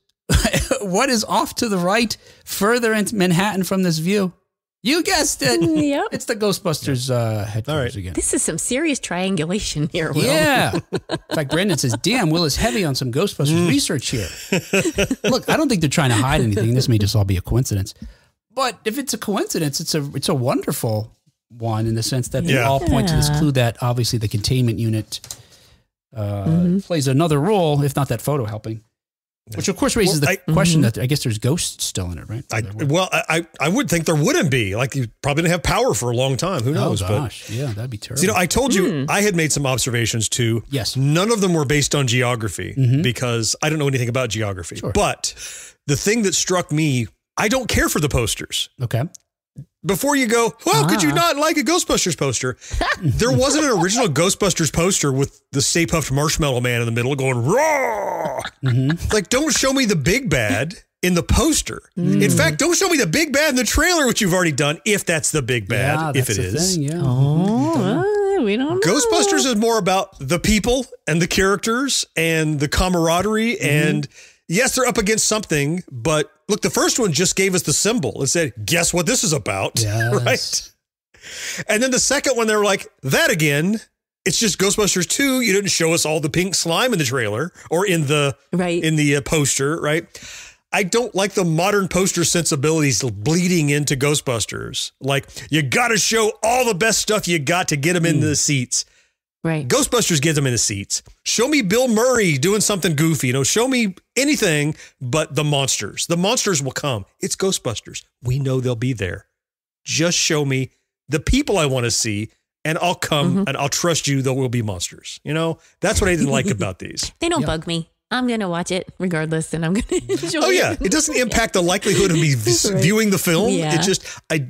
what is off to the right further into Manhattan from this view? You guessed it. Yep. It's the Ghostbusters headquarters again. This is some serious triangulation here, Will. Yeah. In fact, Brandon says, damn, Will is heavy on some Ghostbusters research here. Look, I don't think they're trying to hide anything. This may just all be a coincidence. But if it's a coincidence, it's a wonderful one in the sense that they all point to this clue that obviously the containment unit plays another role, if not that photo helping. Which, of course, raises the question that I guess there's ghosts still in it, right? I would think there wouldn't be. Like, you probably didn't have power for a long time. Who knows? Oh, gosh. Yeah, that'd be terrible. So, I told you I had made some observations, too. Yes. None of them were based on geography because I don't know anything about geography. Sure. But the thing that struck me, I don't care for the posters. Okay. Before you go, well, could you not like a Ghostbusters poster? There wasn't an original Ghostbusters poster with the Stay Puft Marshmallow Man in the middle going, raw. Like, don't show me the big bad in the poster. In fact, don't show me the big bad in the trailer, which you've already done, if that's the big bad, if it is. We don't know. Ghostbusters is more about the people and the characters and the camaraderie and... Yes, they're up against something, but look, the first one just gave us the symbol and said, guess what this is about, right? And then the second one, they were like, that again, it's just Ghostbusters 2. You didn't show us all the pink slime in the trailer or in the poster, right? I don't like the modern poster sensibilities bleeding into Ghostbusters. Like, you got to show all the best stuff you got to get them in the seats. Right. Ghostbusters gets them in the seats. Show me Bill Murray doing something goofy. Show me anything but the monsters. The monsters will come. It's Ghostbusters. We know they'll be there. Just show me the people I want to see, and I'll come and I'll trust you there will be monsters. That's what I didn't like about these. They don't bug me. I'm going to watch it regardless, and I'm going to enjoy it. Oh, yeah. It doesn't impact the likelihood of me viewing the film. Yeah. It just, I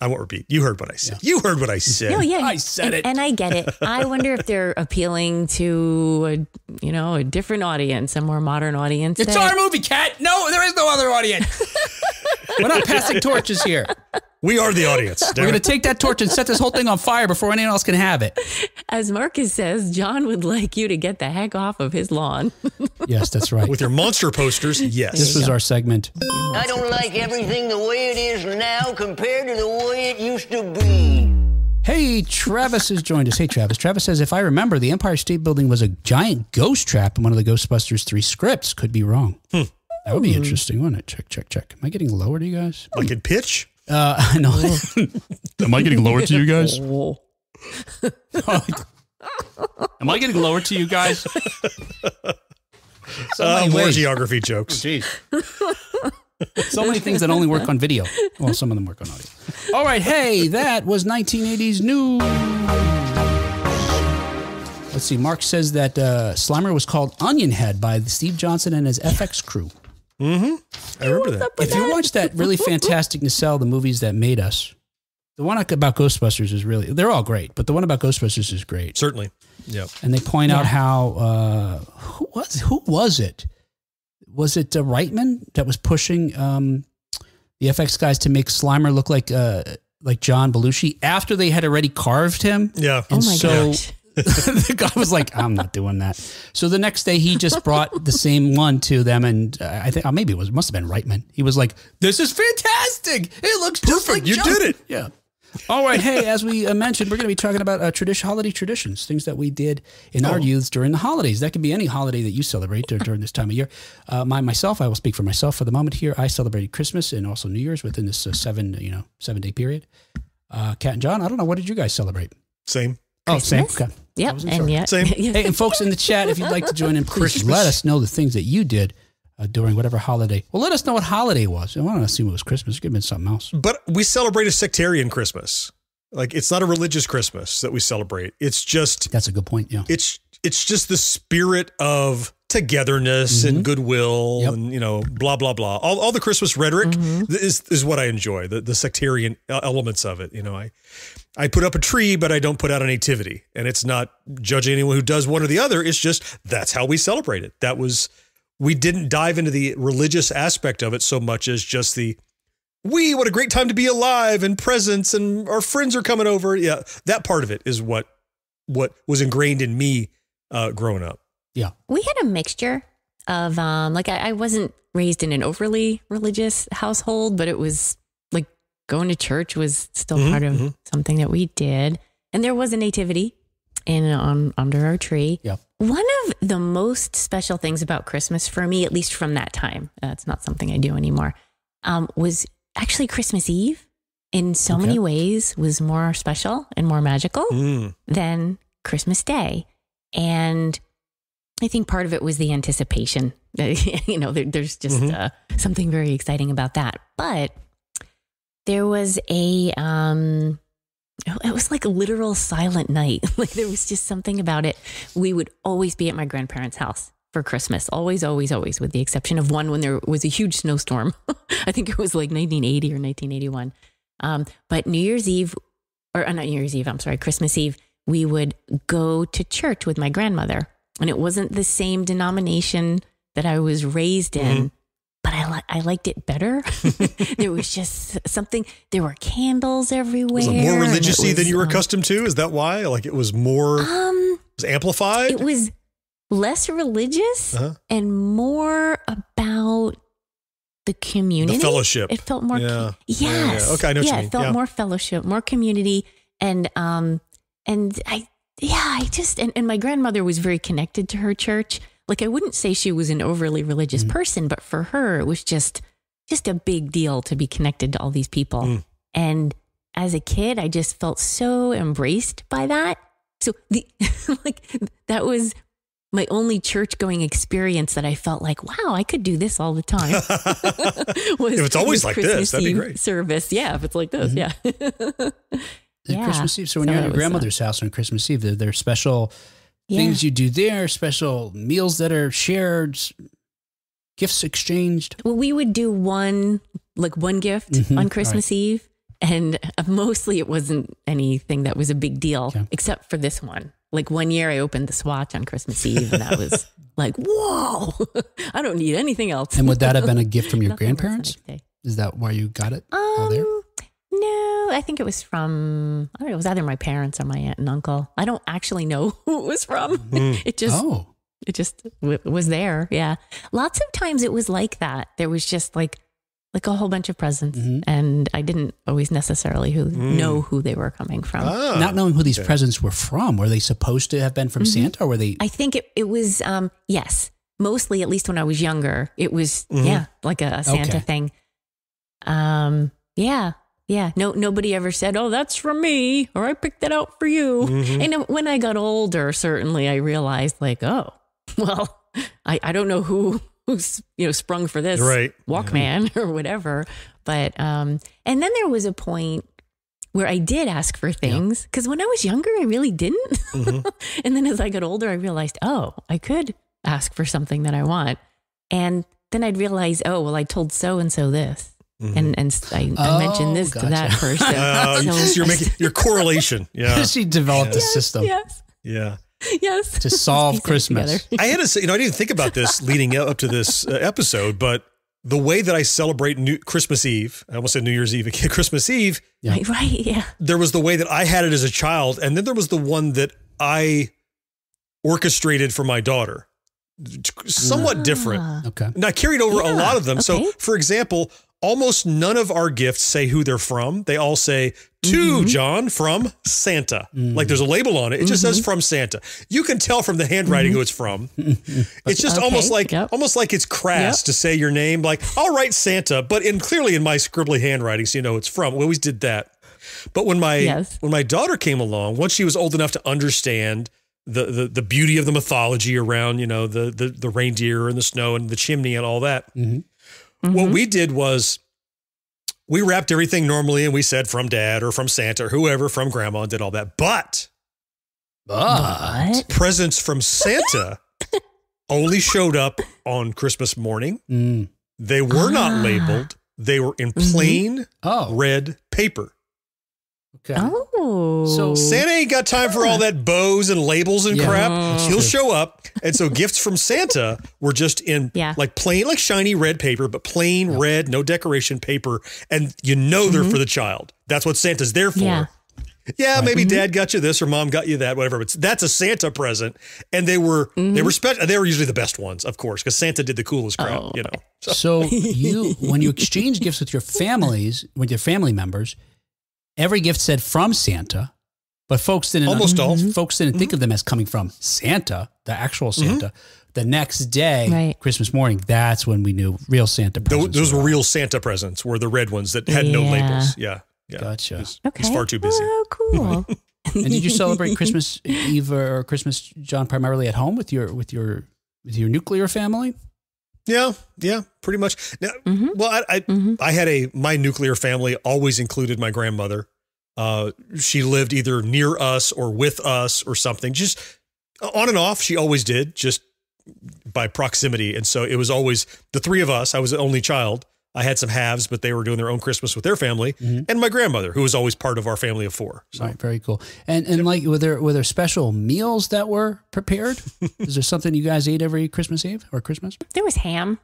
won't repeat. You heard what I said. You heard what I said. Oh, yeah. I said it. And I get it. I wonder if they're appealing to, a different audience, a more modern audience. It's our movie, Kat. No, there is no other audience. We're not passing torches here. We are the audience. We're going to take that torch and set this whole thing on fire before anyone else can have it. As Marcus says, John would like you to get the heck off of his lawn. Yes, that's right. With your monster posters, yes. This was our segment. I don't like everything the way it is now compared to the way it used to be. Hey, Travis has joined us. Hey, Travis. Travis says, if I remember, the Empire State Building was a giant ghost trap in one of the Ghostbusters 3 scripts. Could be wrong. That would be interesting, wouldn't it? Check. Am I getting lower to you guys? Like in pitch? I know. Am I getting lower to you guys? Am I getting lower to you guys? More geography jokes. Jeez. So many things that only work on video. Well, some of them work on audio. All right. Hey, that was 1980s news. Let's see. Mark says that Slimer was called Onion Head by Steve Johnson and his FX crew. I remember that. If you watch that really fantastic nacelle, the movies that made us, The one about Ghostbusters is really, they're all great, but the one about Ghostbusters is great. Certainly. Yeah. And they point out how, who was it? Was it Reitman that was pushing the FX guys to make Slimer look like John Belushi after they had already carved him? Yeah. And oh my gosh. the guy was like, I'm not doing that. So the next day he just brought the same one to them. And I think maybe it must have been Reitman. He was like, this is fantastic. It looks just like You John. did it. Yeah. All right. Hey, as we mentioned, we're going to be talking about holiday traditions, things that we did in our youth during the holidays. That can be any holiday that you celebrate during this time of year. Myself, I will speak for myself for the moment here. I celebrated Christmas and also New Year's within this 7-day period. Kat and John, I don't know. What did you guys celebrate? Same. Oh, same. Okay. Yep. And yet. Same. Hey, and folks in the chat, if you'd like to join in, please let us know the things that you did during whatever holiday. Well, let us know what holiday it was. I want to assume it was Christmas. It could have been something else. But we celebrate a sectarian Christmas. Like, it's not a religious Christmas that we celebrate. It's just... That's a good point, yeah. It's just the spirit of togetherness and goodwill and, blah, blah, blah. All the Christmas rhetoric is what I enjoy, the sectarian elements of it. I put up a tree, but I don't put out a nativity. And it's not judging anyone who does one or the other. It's just, that's how we celebrate it. We didn't dive into the religious aspect of it so much as just what a great time to be alive and presents and our friends are coming over. Yeah, that part of it is what was ingrained in me growing up. Yeah. We had a mixture of, I wasn't raised in an overly religious household, but it was like going to church was still part of something that we did. And there was a nativity under our tree. Yeah. One of the most special things about Christmas for me, at least from that time, it's not something I do anymore, was actually Christmas Eve in so many ways was more special and more magical than Christmas Day. And I think part of it was the anticipation. There's just something very exciting about that. But there was it was like a literal silent night. Like there was just something about it. We would always be at my grandparents' house for Christmas. Always, always, always, with the exception of one when there was a huge snowstorm. I think it was like 1980 or 1981. But New Year's Eve, or not New Year's Eve, I'm sorry, Christmas Eve, we would go to church with my grandmother. And it wasn't the same denomination that I was raised in, but I liked it better. There was just something, there were candles everywhere. Was it more religious-y than you were accustomed to? Is that why? Like it was more, it was amplified? It was less religious and more about the community. The fellowship. It felt more, yes. Yeah. Okay, I know what you mean. It felt more fellowship, more community. And my grandmother was very connected to her church. Like I wouldn't say she was an overly religious person, but for her, it was just a big deal to be connected to all these people. And as a kid, I just felt so embraced by that. So that was my only church going experience that I felt like, wow, I could do this all the time. If it's always like Christmas this, that'd be Eve great. Service. Yeah. If it's like this. Yeah. Christmas Eve. So when you're at your grandmother's house on Christmas Eve, there are special things you do there, special meals that are shared, gifts exchanged. Well, we would do one gift on Christmas Eve. And mostly it wasn't anything that was a big deal, except for this one. Like one year I opened the Swatch on Christmas Eve and that was like, whoa, I don't need anything else. And would that have been a gift from your grandparents? Is that why you got it all there? No, I think it was from, I don't know, it was either my parents or my aunt and uncle. I don't actually know who it was from. It just was there. Yeah. Lots of times it was like that. There was just like a whole bunch of presents and I didn't always necessarily know who they were coming from. Not knowing who these presents were from. Were they supposed to have been from Santa or were they? I think it was, yes, mostly, at least when I was younger, it was, like a Santa thing. Yeah. Nobody ever said, oh, that's from me, or I picked that out for you. And when I got older, certainly I realized like, oh, well, I don't know who's sprung for this Walkman or whatever. But, and then there was a point where I did ask for things because when I was younger, I really didn't. And then as I got older, I realized, oh, I could ask for something that I want. And then I'd realize, oh, well, I told so-and-so this. And I mentioned this to that person. So you're making your correlation. Yeah. She developed a system. Yes. Yeah. Yes. To solve Christmas. I had to say, I didn't think about this leading up to this episode, but the way that I celebrate Christmas Eve, I almost said New Year's Eve, Christmas Eve. Yeah. Right. Yeah. There was the way that I had it as a child. And then there was the one that I orchestrated for my daughter. Somewhat different. Okay. And I carried over a lot of them. Okay. So, for example, almost none of our gifts say who they're from. They all say, to John from Santa. Like there's a label on it. It just says from Santa. You can tell from the handwriting who it's from. It's just almost like it's crass to say your name. Like, I'll write Santa, but clearly in my scribbly handwriting, so you know who it's from. We always did that. But when my daughter came along, once she was old enough to understand the beauty of the mythology around, the reindeer and the snow and the chimney and all that, what we did was we wrapped everything normally and we said from dad or from Santa or whoever, from grandma, and did all that. But presents from Santa only showed up on Christmas morning. They were not labeled. They were in plain red paper. Okay. Oh. So Santa ain't got time for all that bows and labels and crap. He'll show up. And so gifts from Santa were just in like plain, like shiny red paper, but plain red, no decoration paper. And they're for the child. That's what Santa's there for. Yeah, maybe dad got you this or mom got you that, whatever. But that's a Santa present. And they were special. They were usually the best ones, of course, because Santa did the coolest crap, So when you exchange gifts with your families, with your family members, every gift said from Santa, but folks didn't think of them as coming from Santa, the actual Santa. The next day, Christmas morning, that's when we knew real Santa presents. Those were real Santa presents, were the red ones that had no labels. Yeah. Gotcha. He's far too busy. Oh, cool. And did you celebrate Christmas Eve or Christmas, John, primarily at home with your nuclear family? Yeah, pretty much. Now, well, I had my nuclear family always included my grandmother. She lived either near us or with us or something, just on and off. She always did, just by proximity. And so it was always the three of us. I was the only child. I had some halves, but they were doing their own Christmas with their family, and my grandmother, who was always part of our family of four. So. Right, very cool. And like, were there special meals that were prepared? Is there something you guys ate every Christmas Eve or Christmas? There was ham.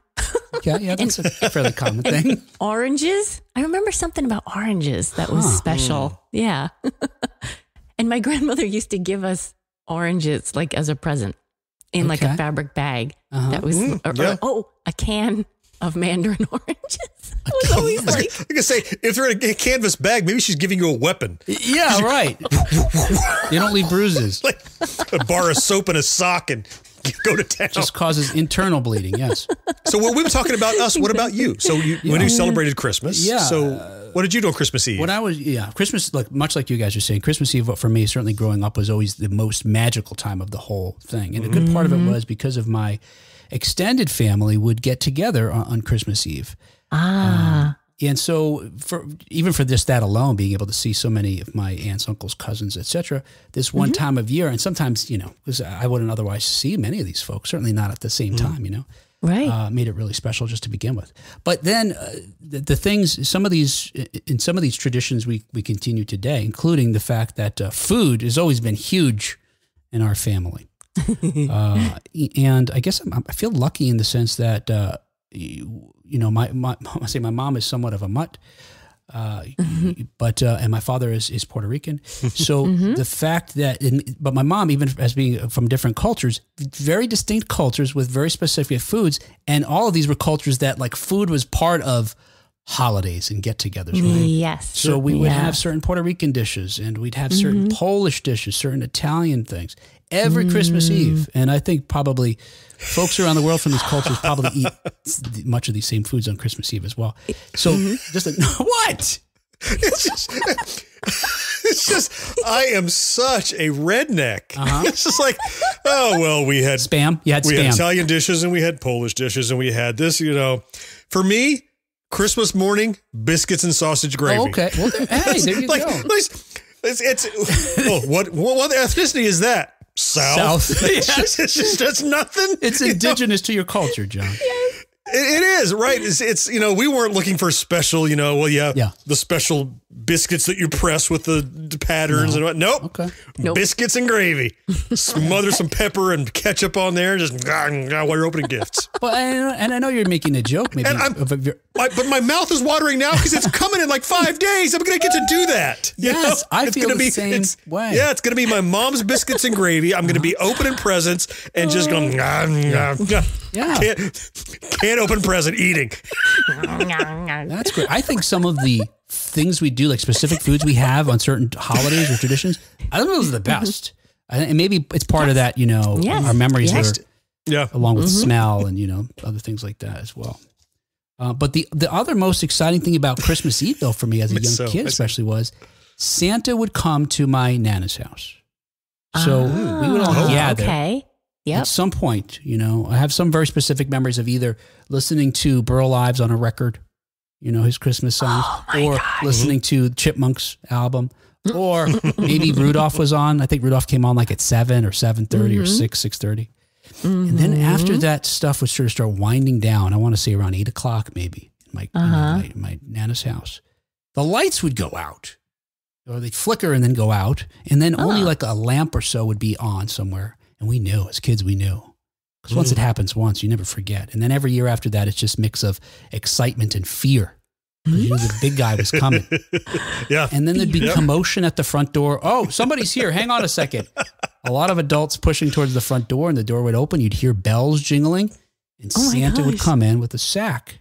Yeah, that's a fairly common thing. Oranges. I remember something about oranges that was special. Yeah. And my grandmother used to give us oranges like as a present in like a fabric bag. That was a can of mandarin oranges. I was always like I say, if they're in a canvas bag, maybe she's giving you a weapon. Yeah, right. You don't leave bruises. Like a bar of soap and a sock and go to town. Just causes internal bleeding, yes. So what we were talking about us, what about you? So when you celebrated Christmas, so what did you do on Christmas Eve? When I was, Christmas, like much like you guys are saying, Christmas Eve for me, certainly growing up, was always the most magical time of the whole thing. And a good part of it was because of my extended family would get together on Christmas Eve. And so even for just that alone, being able to see so many of my aunts, uncles, cousins, etc., this one time of year, and sometimes, because I wouldn't otherwise see many of these folks, certainly not at the same time, right. Made it really special just to begin with. But then the things, in some of these traditions we continue today, including the fact that food has always been huge in our family. And I guess I feel lucky in the sense that, my mom is somewhat of a mutt, but and my father is Puerto Rican. So the fact that, but my mom, even as being from different cultures, very distinct cultures with very specific foods, and all of these were cultures that like food was part of holidays and get-togethers, right? Yes. So we would have certain Puerto Rican dishes, and we'd have certain Polish dishes, certain Italian things every Christmas Eve. And I think probably folks around the world from these cultures probably eat much of these same foods on Christmas Eve as well. So what? It's just, I am such a redneck. It's just like, we had spam. You had spam. We had Italian dishes and we had Polish dishes and we had this, For me, Christmas morning, biscuits and sausage gravy. Oh, okay. Well, hey, there you go. What ethnicity is that? South. Yes. It's just, that's nothing. It's indigenous to your culture, John. Yes. It is, right? It's we weren't looking for special, the special biscuits that you press with the patterns and what. Nope. Okay. Biscuits and gravy. Smother some pepper and ketchup on there, just while you're opening gifts. Well, and I know you're making a joke, maybe. But my mouth is watering now because it's coming in like 5 days. I'm going to get to do that. Yes, I feel the same way. Yeah, it's going to be my mom's biscuits and gravy. I'm going to be opening presents and just going, can't open present, eating. That's great. I think some of the things we do, like specific foods we have on certain holidays or traditions, I think those are the best. And maybe it's part of that, our memories are along with smell and, other things like that as well. But the other most exciting thing about Christmas Eve, though, for me as a young kid especially, was Santa would come to my Nana's house. So we would all gather. Okay. Yep. At some point, I have some very specific memories of either listening to Burl Ives on a record, his Christmas songs, or listening to Chipmunks album, or maybe Rudolph was on. I think Rudolph came on like at 7 or 7:30 or 6:30. And then after that stuff would sort of start winding down, I want to say around 8 o'clock maybe, in my Nana's house, the lights would go out, or they'd flicker and then go out, and then only like a lamp or so would be on somewhere. And we knew, as kids, because once it happens once, you never forget. And then every year after that, it's just a mix of excitement and fear. You knew the big guy was coming. Yeah. And then there'd be commotion at the front door. Oh, somebody's here. Hang on a second. A lot of adults pushing towards the front door, and the door would open. You'd hear bells jingling, and Santa would come in with a sack.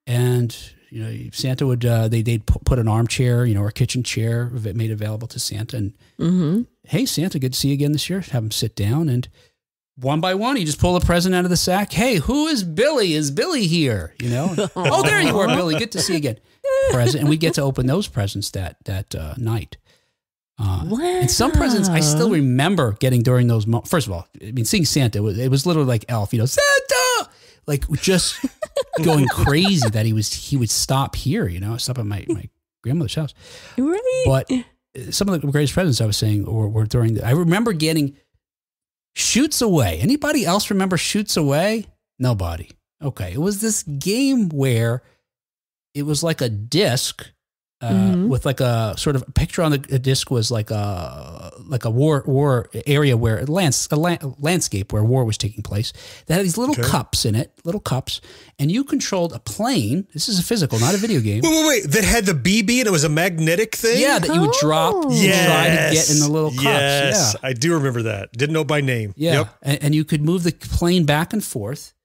And, Santa would, they'd put an armchair, or a kitchen chair made available to Santa. And, hey, Santa, good to see you again this year. Have him sit down, and one by one, you just pull a present out of the sack. Hey, who is Billy? Is Billy here? Oh, there you are, Billy. Good to see you again. Present, and we get to open those presents that night. And some presents I still remember getting during those moments. First of all, seeing Santa, it was literally like Elf, Santa, like just going crazy that he would stop here, stop at my grandmother's house. Right. But some of the greatest presents I was saying were during I remember getting Shoots Away. Anybody else remember Shoots Away? Nobody. Okay. It was this game where it was like a disc with like a sort of picture on the disc was like a war area where a landscape where war was taking place. That had these little cups in it, and you controlled a plane. This is a physical, not a video game. Wait. That had the BB and it was a magnetic thing? Yeah, that you would drop and try to get in the little cups. Yes, yeah. I do remember that. Didn't know by name. Yeah, yep. And you could move the plane back and forth.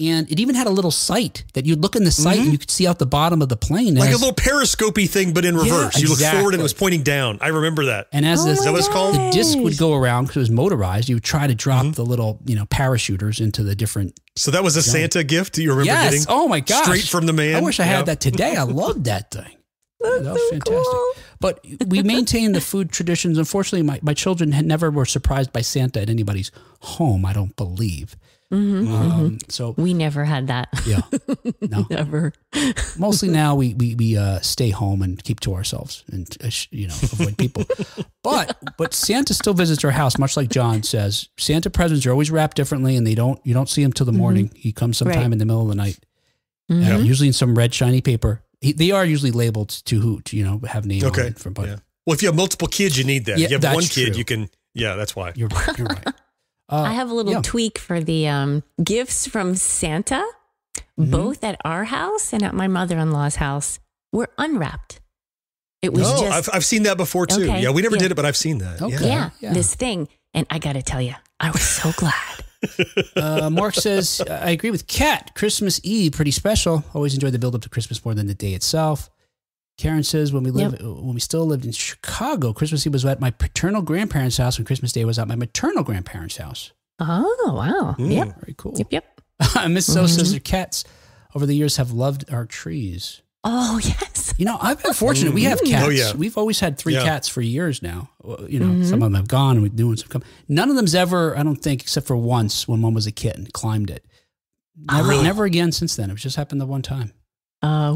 And it even had a little sight that you'd look in the sight and you could see out the bottom of the plane. Like a little periscopy thing, but in reverse. You look forward and it was pointing down. I remember that. And as is that what it's called? The disc would go around because it was motorized. You would try to drop the little, parachuters into the different. So that was a Santa gift you remember getting? Yes. Oh my gosh. Straight from the man. I wish I had that today. I loved that thing. That was fantastic. Cool. But we maintained the food traditions. Unfortunately, my children never were surprised by Santa at anybody's home, I don't believe. So we never had that. Yeah, no, never. Mostly now we stay home and keep to ourselves and avoid people. But Santa still visits our house, much like John says. Santa presents are always wrapped differently, and you don't see him till the morning. He comes sometime in the middle of the night, usually in some red shiny paper. They are usually labeled to have name on it. Well, if you have multiple kids, you need that. Yeah, if you have one kid, true. you can. Yeah, that's why. You're right. I have a little tweak for the gifts from Santa, both at our house and at my mother-in-law's house, were unwrapped. It was I've seen that before too. Okay. Yeah, we never did it, but I've seen that. Okay. Yeah, this thing. And I got to tell you, I was so glad. Mark says, I agree with Kat. Christmas Eve, pretty special. Always enjoy the build up to Christmas more than the day itself. Karen says, when we still lived in Chicago, Christmas Eve was at my paternal grandparents' house and Christmas Day was at my maternal grandparents' house. Oh, wow. Yep. Very cool. Yep. Miss So says her cats over the years have loved our trees. Oh, yes. I've been fortunate. We have cats. Oh, yeah. We've always had 3 cats for years now. Some of them have gone and new ones have come. None of them's ever, I don't think, except for once when one was a kitten, climbed it. Never again since then. It just happened the one time.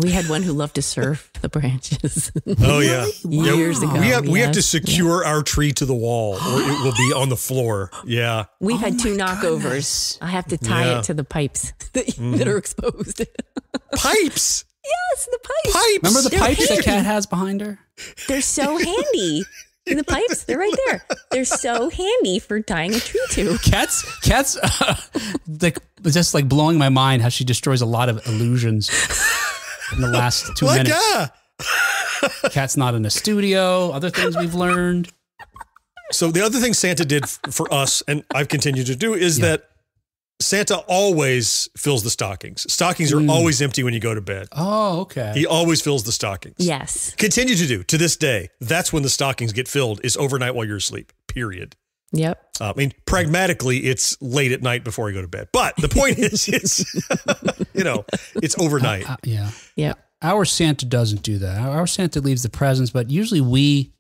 We had one who loved to surf the branches. Oh, yeah. Years ago. We have to secure our tree to the wall or it will be on the floor. Yeah. We've had 2 knockovers. I have to tie it to the pipes that are exposed. Pipes? Yes, the pipes. Remember the They're pipes handy. that Kat has behind her? They're so handy. The pipes, they're right there. They're so handy for tying a tree to. Kat's like just like blowing my mind how she destroys a lot of illusions in the last 2 minutes. Yeah. Kat's not in a studio. Other things we've learned. So the other thing Santa did for us, and I've continued to do, is that Santa always fills the stockings. Stockings are always empty when you go to bed. Oh, okay. He always fills the stockings. Yes. Continue to do to this day. That's when the stockings get filled, is overnight while you're asleep, period. Yep. I mean, pragmatically, it's late at night before I go to bed. But the point is, it's, it's overnight. Yeah. Yep. Our Santa doesn't do that. Our Santa leaves the presents, but usually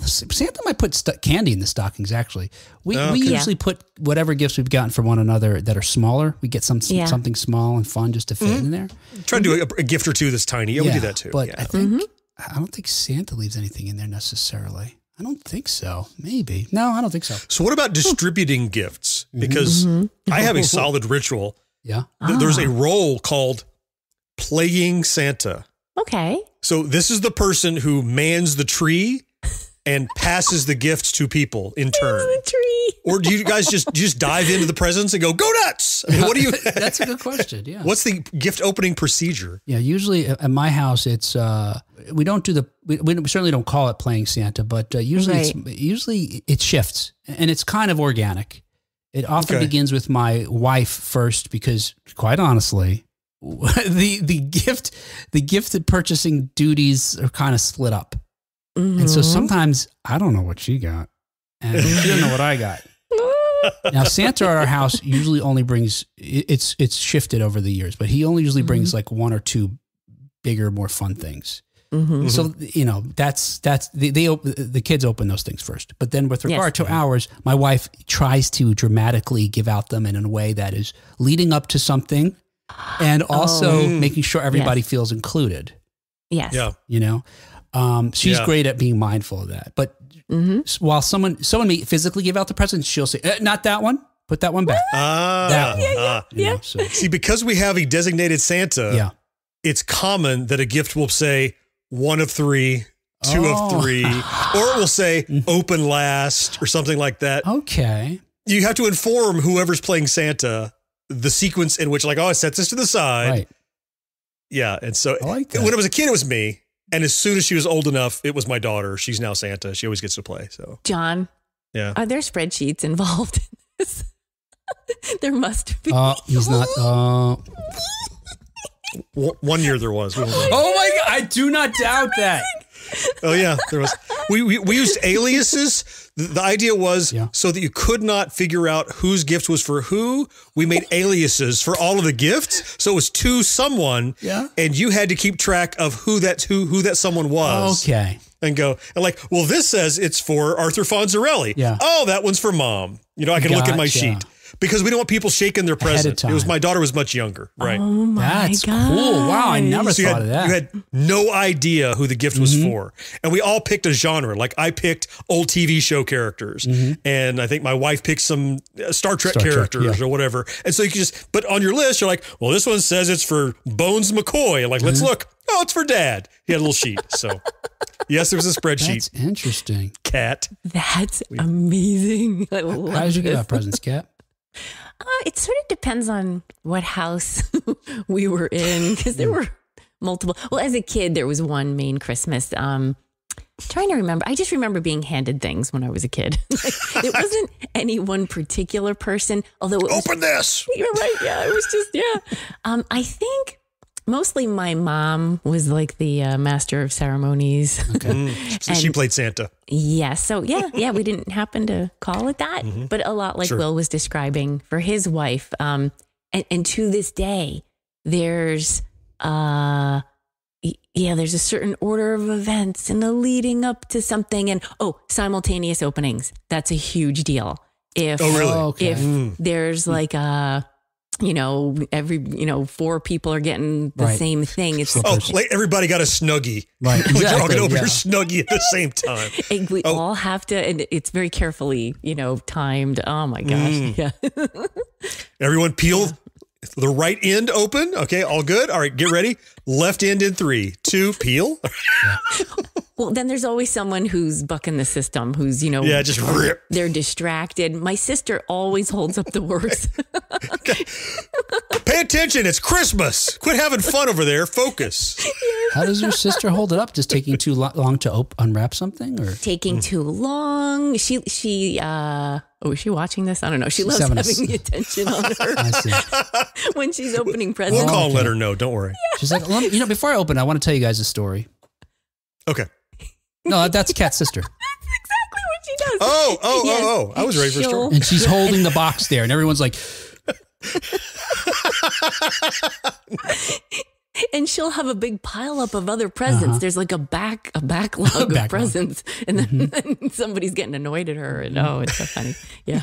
Santa might put candy in the stockings, actually. We usually put whatever gifts we've gotten from one another that are smaller. We get something small and fun just to fit in there. Try to do a gift or two that's tiny. Yeah, we do that too. But I don't think Santa leaves anything in there necessarily. I don't think so. Maybe. No, I don't think so. So what about distributing gifts? Because I have a solid ritual. Yeah. There's a role called playing Santa. Okay. So this is the person who mans the tree and passes the gifts to people in turn. The tree. Or do you guys just dive into the presents and go nuts? I mean, what do you? That's a good question. Yeah. What's the gift opening procedure? Yeah. Usually at my house, it's we don't do we certainly don't call it playing Santa, but usually it shifts and it's kind of organic. It often begins with my wife first because, quite honestly, the gift purchasing duties are kind of split up. And so sometimes I don't know what she got and she doesn't know what I got. Now Santa at our house usually only brings, it's shifted over the years, but he only usually brings like 1 or 2 bigger, more fun things. So, the kids open those things first. But then with regard to ours, my wife tries to dramatically give out them in a way that is leading up to something and also making sure everybody feels included. Yes. Yeah. She's great at being mindful of that. But while someone may physically give out the present, she'll say, not that one. Put that one back. That one. So. See, because we have a designated Santa, it's common that a gift will say 1 of 3, 2 of 3, or it will say open last or something like that. Okay. You have to inform whoever's playing Santa the sequence in which, I set this to the side. Right. Yeah. And so I like that. when I was a kid, it was me. And as soon as she was old enough, it was my daughter. She's now Santa. She always gets to play. So, John, are there spreadsheets involved in this? There must be. He's not. 1 year there was. Oh my God. I do not doubt that. Oh yeah, there was. We used aliases. The idea was so that you could not figure out whose gift was for who. We made aliases for all of the gifts, so it was to someone. Yeah, and you had to keep track of who that someone was. Okay, and go and well, this says it's for Arthur Fonzarelli. Yeah. Oh, that one's for Mom. I can look at my sheet. Because we don't want people shaking their present. It was my daughter was much younger, right? Oh my That's cool. Wow, I never thought of that. You had no idea who the gift was for. And we all picked a genre. I picked old TV show characters. And I think my wife picked some Star Trek characters or whatever. And so you can but on your list, you're well, this one says it's for Bones McCoy. And let's look. Oh, it's for Dad. He had a little sheet. So yes, there was a spreadsheet. That's interesting. Cat. That's amazing. I love How did you get that presents, Kat? It sort of depends on what house we were in because there were multiple. Well, as a kid, there was one main Christmas. Trying to remember. I just remember being handed things when I was a kid. It wasn't any one particular person, although it was, open this. You're right. Yeah, it was just I think mostly my mom was the master of ceremonies. Okay. So she played Santa. Yeah. So yeah, we didn't happen to call it that, but a lot like Will was describing for his wife. And to this day, there's a certain order of events and the leading up to something and simultaneous openings. That's a huge deal. If really? If there's every 4 people are getting the same thing. It's like everybody got a Snuggie. Right. Exactly. You're all going to open your Snuggie at the same time. And we all have to, and it's very carefully, timed. Oh my gosh. Yeah. Everyone peel the right end open. Okay. All good. All right. Get ready. Left end in 3, 2, peel. Well, then there's always someone who's bucking the system, who's, just rip. They're distracted. My sister always holds up the works. Pay attention. It's Christmas. Quit having fun over there. Focus. How does your sister hold it up? Just taking too long to unwrap something, or taking too long? She is she watching this? I don't know. She loves having the attention on her. I see. When she's opening presents. We'll call and let her know. Don't worry. Yeah. She's like, before I open, I want to tell you guys a story. Okay. No, that's Kat's sister. That's exactly what she does. Oh. I was ready for a story. And she's holding the box there, and everyone's like... And she'll have a big pile up of other presents. There's like a backlog of presents, and then somebody's getting annoyed at her. And it's so funny. Yeah,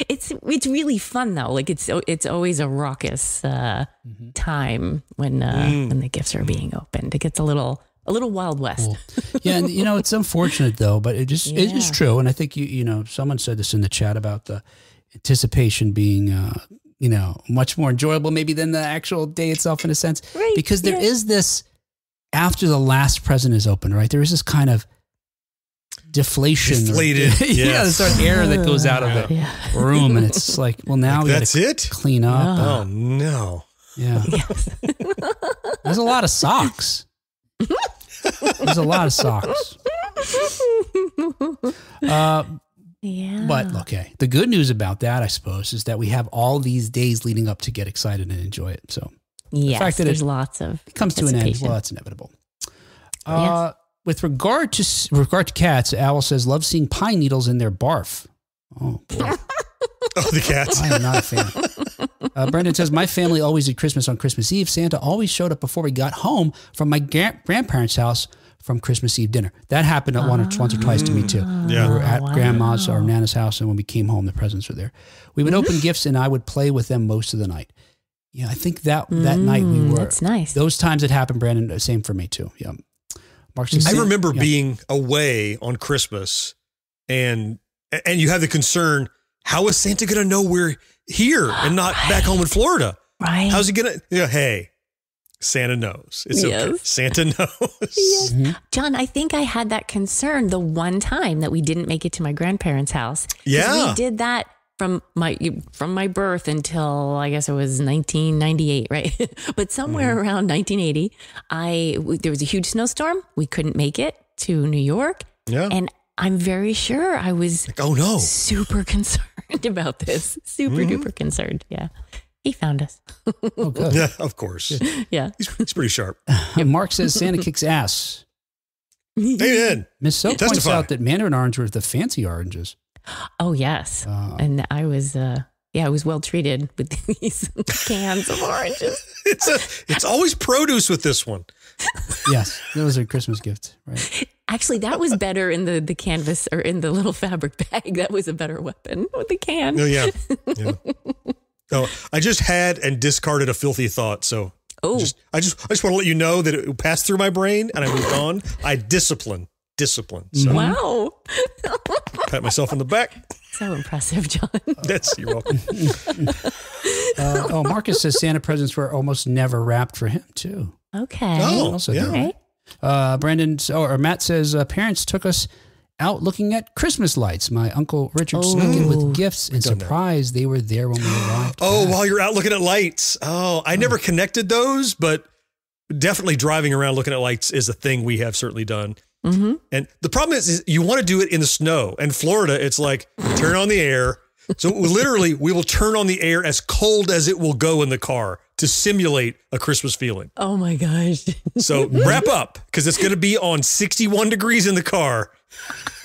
it's really fun though. Like it's always a raucous time when the gifts are being opened. It gets a little Wild West. Cool. Yeah, and it's unfortunate though, but it is true. And I think someone said this in the chat about the anticipation being much more enjoyable maybe than the actual day itself in a sense. Right. Because there is this, after the last present is opened, right? There is this kind of deflated. There's sort of air that goes out of the room, and it's like, well, now that's it. Clean up. Oh no. Yeah. Yes. There's a lot of socks. There's a lot of socks. Yeah. But okay, the good news about that, I suppose, is that we have all these days leading up to get excited and enjoy it. So yes, the fact that there's lots of it comes to an end. Well, that's inevitable. With regard to cats, Owl says, love seeing pine needles in their barf. Oh, boy. Oh, the cats. I am not a fan. Brendan says, my family always did Christmas on Christmas Eve. Santa always showed up before we got home from my grandparents' house from Christmas Eve dinner. That happened once or twice to me too. Yeah. We were at grandma's or Nana's house, and when we came home, the presents were there. We would open gifts, and I would play with them most of the night. Yeah, I think that night we were. That's nice. Those times it happened, Brandon, same for me too. Yeah. Mark says, I remember being away on Christmas, and you have the concern, how is Santa going to know we're here and not back home in Florida? Right. How's he going to, hey, Santa knows. It's okay. Santa knows. Yes. Mm-hmm. John, I think I had that concern the one time that we didn't make it to my grandparents' house. Yeah. We did that from my birth until I guess it was 1998, right? But somewhere around 1980, there was a huge snowstorm. We couldn't make it to New York. Yeah. And I'm very sure I was super concerned about this. Super duper concerned. Yeah. He found us. Oh, good. Yeah, of course. Yeah. He's pretty sharp. Yeah, Mark says Santa kicks ass. Amen. Miss So points out that Mandarin orange were the fancy oranges. Oh, yes. And I was well treated with these cans of oranges. It's always produce with this one. Yes, those are Christmas gifts, right? Actually, that was better in the canvas or in the little fabric bag. That was a better weapon with the can. Oh, yeah. No, I just had and discarded a filthy thought. So I just want to let you know that it passed through my brain and I moved on. I discipline. So wow. pat myself on the back. So impressive, John. You're welcome. Marcus says Santa presents were almost never wrapped for him too. Okay. Oh, yeah. Right. Matt says parents took us out looking at Christmas lights. My Uncle Richard snuck in with gifts and surprised they were there when we arrived. Oh, while you're out looking at lights. Oh, I never connected those, but definitely driving around looking at lights is a thing we have certainly done. Mm-hmm. And the problem is you want to do it in the snow. And Florida, it's like, turn on the air. So literally, we will turn on the air as cold as it will go in the car to simulate a Christmas feeling. Oh, my gosh. So wrap up, because it's going to be on 61 degrees in the car.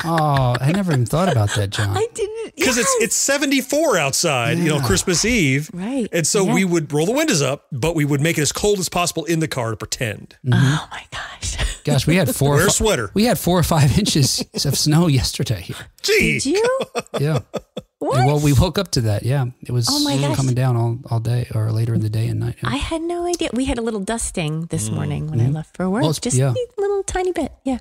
Oh, I never even thought about that, John. I didn't. Because it's 74 outside, Christmas Eve. Right. And so we would roll the windows up, but we would make it as cold as possible in the car to pretend. Mm-hmm. Oh, my gosh. Gosh, we had wear a sweater. We had 4 or 5 inches of snow yesterday here. Gee. Did you? Yeah. What? Well, we woke up to that. Yeah, it was gosh. coming down all day or later in the day and night. Yeah. I had no idea. We had a little dusting this morning when I left for work. Well, Just a little tiny bit. Yeah.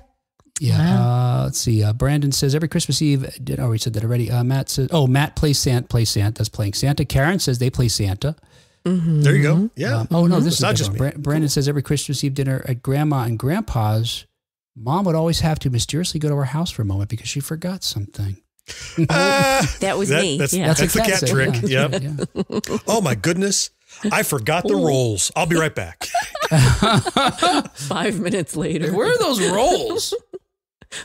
Yeah. Wow. Let's see. Brandon says every Christmas Eve. We said that already. Matt says, Matt plays Santa. That's playing Santa. Karen says they play Santa. Mm-hmm. There you go. Yeah. No, this It's is not just me. Brandon says every Christmas Eve dinner at Grandma and Grandpa's, Mom would always have to mysteriously go to our house for a moment because she forgot something. That was me. That's Yeah. the cat said, trick. yeah. Yep. Yeah. Oh my goodness. I forgot the rolls. I'll be right back. 5 minutes later. Where are those rolls?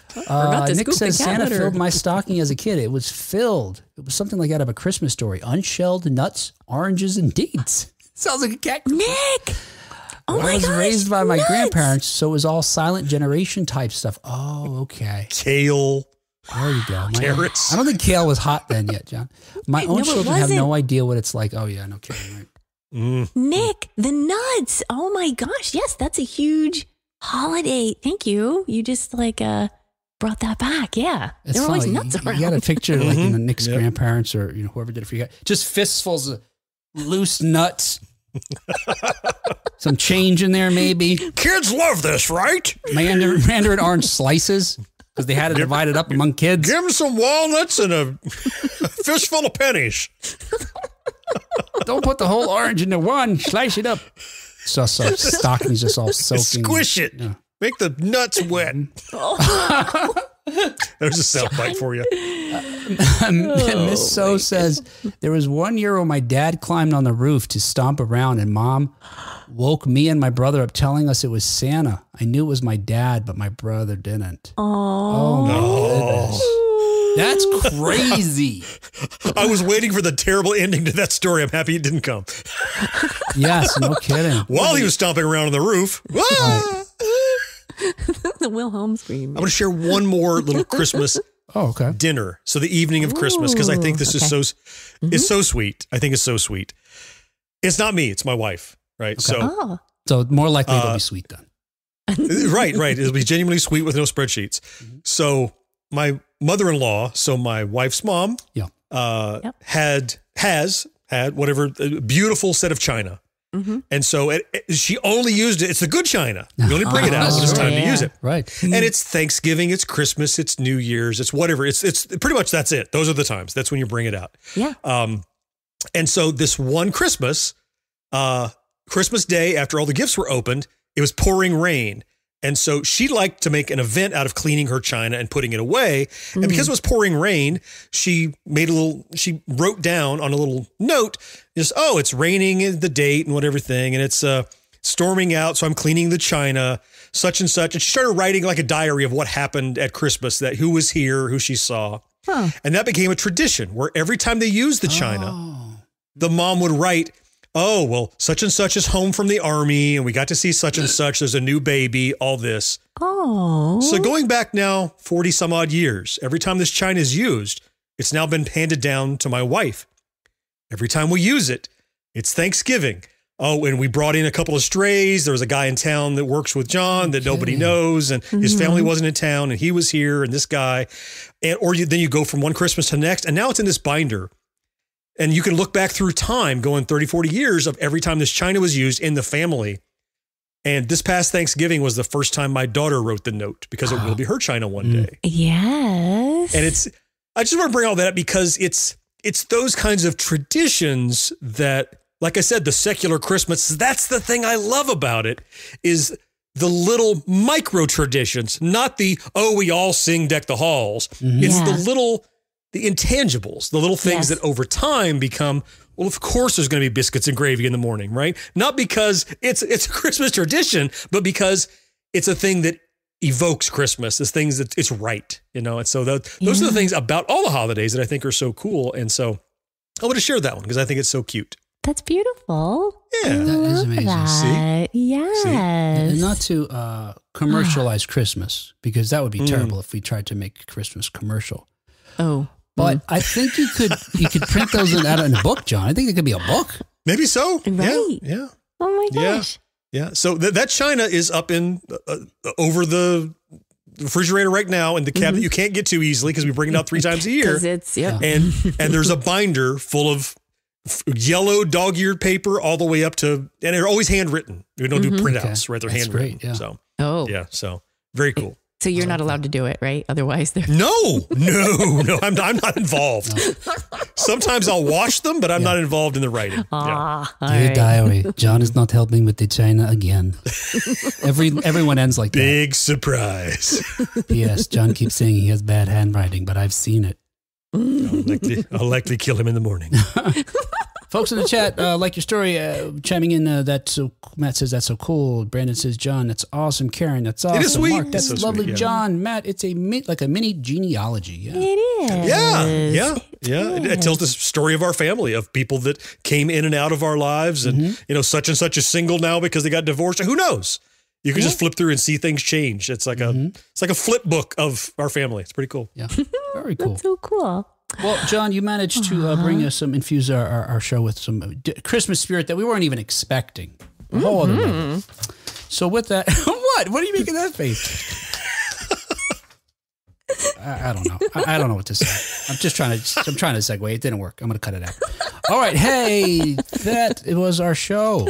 Forgot to Nick scoop the says Santa cat litter. filled my stocking as a kid. It was filled. It was something like out of a Christmas story. Unshelled nuts, oranges, and dates. Sounds like a cat. Nick! Oh my I was gosh, raised by my nuts. grandparents, so it was all silent generation type stuff. Oh, okay. Kale. There you go. Carrots. I don't think kale was hot then yet, John. My own No, it children have wasn't. no idea what it's like. Oh, yeah, no kidding. Right. Nick, the nuts. Oh my gosh. Yes, that's a huge holiday. Thank you. You just brought that back. Yeah. It's There were always funny. nuts around. You got a picture like Nick's grandparents or whoever did it for you. Just fistfuls of loose nuts. Some change in there, maybe. Kids love this, right? Mandarin orange slices because they had it divided up among kids. Give them some walnuts and a fistful of pennies. Don't put the whole orange into one. Slice it up. So stockings just all soaking. Squish it. Yeah. Make the nuts wet. There's a sound bite for you. Miss So says there was 1 year when my dad climbed on the roof to stomp around, and Mom woke me and my brother up telling us it was Santa. I knew it was my dad, but my brother didn't. Oh my goodness. That's crazy. I was waiting for the terrible ending to that story. I'm happy it didn't come. Yes, no kidding. While he was stomping around on the roof. The Wilhelm scream. I'm going to share one more little Christmas dinner. So the evening of Christmas, because I think this is it's so sweet. I think it's so sweet. It's not me. It's my wife. Right. Okay. So more likely it'll be sweet then. Right. It'll be genuinely sweet with no spreadsheets. So my mother-in-law, so my wife's mom, has had whatever a beautiful set of china. And so she only used it. It's the good china. You only bring it out when it's time to use it. Right. And it's Thanksgiving, it's Christmas, it's New Year's, it's whatever. It's pretty much that's it. Those are the times. That's when you bring it out. Yeah. And so this one Christmas Day, after all the gifts were opened, it was pouring rain. And so she liked to make an event out of cleaning her china and putting it away. And because it was pouring rain, she wrote down on a little note, it's raining, the date and whatever thing. And it's storming out. So I'm cleaning the china, such and such. And she started writing like a diary of what happened at Christmas, that who was here, who she saw. Huh. And that became a tradition where every time they used the china, the mom would write, oh, well, such and such is home from the army and we got to see such and such. There's a new baby, all this. Oh. So going back now 40 some odd years, every time this china is used, it's now been handed down to my wife. Every time we use it, it's Thanksgiving. Oh, and we brought in a couple of strays. There was a guy in town that works with John that nobody knows, and his family wasn't in town, and he was here, and this guy. Then you go from one Christmas to the next, and now it's in this binder. And you can look back through time, going 30, 40 years of every time this china was used in the family. And this past Thanksgiving was the first time my daughter wrote the note, because it will be her china one day. Yes. And I just want to bring all that up because it's those kinds of traditions that, like I said, the secular Christmas, that's the thing I love about it, is the little micro traditions, not the, we all sing Deck the Halls. It's the intangibles, the little things that over time become, well, of course there's going to be biscuits and gravy in the morning, right? Not because it's a Christmas tradition, but because it's a thing that evokes Christmas, as things that it's right, and so those are the things about all the holidays that I think are so cool. And so I want to share that one because I think it's so cute. That's beautiful. Yeah. That is amazing. That. See? Yes. And not to commercialize Christmas, because that would be terrible if we tried to make Christmas commercial. Oh. But I think you could print those out in a book, John. I think it could be a book. Maybe so. Right. Yeah. Oh my gosh. Yeah. So that china is up in over the refrigerator right now in the cabinet you can't get to easily because we bring it out 3 times a year. It's And there's a binder full of yellow dog-eared paper all the way up to, and they're always handwritten. We don't do printouts, right? They're That's handwritten. great, yeah. So so very cool. So you're not allowed to do it, right? Otherwise, they're No, I'm not involved. Sometimes I'll wash them, but I'm not involved in the writing. Dear diary, John is not helping with the China again. Everyone ends like Big surprise. that. P.S. John keeps saying he has bad handwriting, but I've seen it. I'll likely kill him in the morning. Folks in the chat, like your story, chiming in. Matt says that's so cool. Brandon says, John, that's awesome. Karen, that's awesome. It is sweet. Mark, that's So lovely. sweet, yeah. John, Matt, it's like a mini genealogy. Yeah. It is. Yeah. It tells the story of our family, of people that came in and out of our lives, and such and such is single now because they got divorced. Who knows? You can just flip through and see things change. It's like a flip book of our family. It's pretty cool. Yeah, very cool. That's so cool. Well, John, you managed to bring us infuse our show with some Christmas spirit that we weren't even expecting. A whole other level. So with that, what are you making that face? I don't know. I don't know what to say. I'm trying to segue. It didn't work. I'm going to cut it out. All right. Hey, it was our show.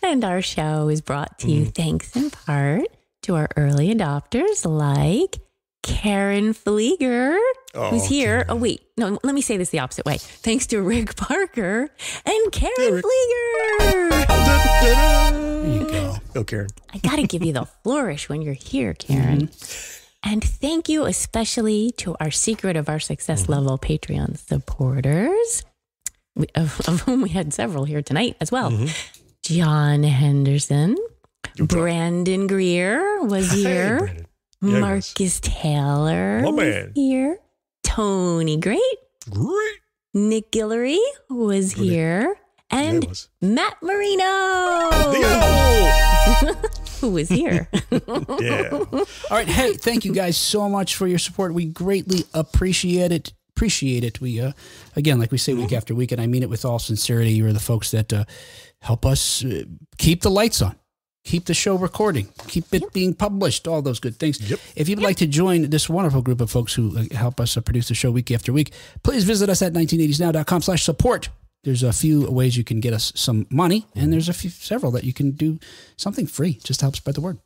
And our show is brought to you thanks in part to our early adopters like Karen Flieger, who's here. Oh, wait. No, let me say this the opposite way. Thanks to Rick Parker and Karen Flieger. There you go. Go, Karen. I got to give you the flourish when you're here, Karen. And thank you especially to our Secret of Our Success level Patreon supporters, of whom we had several here tonight as well. John Henderson, Brandon Greer was here. Brandon. Yeah, Marcus Taylor was here. Tony Great. Nick Guillory was here. And Matt Marino, who was here. All right. Hey, thank you guys so much for your support. We greatly appreciate it. We, again, like we say week after week, and I mean it with all sincerity, you're the folks that help us keep the lights on. Keep the show recording. Keep it being published. All those good things. If you'd like to join this wonderful group of folks who help us produce the show week after week, please visit us at 1980snow.com/support. There's a few ways you can get us some money, and there's several that you can do something free just to help spread the word.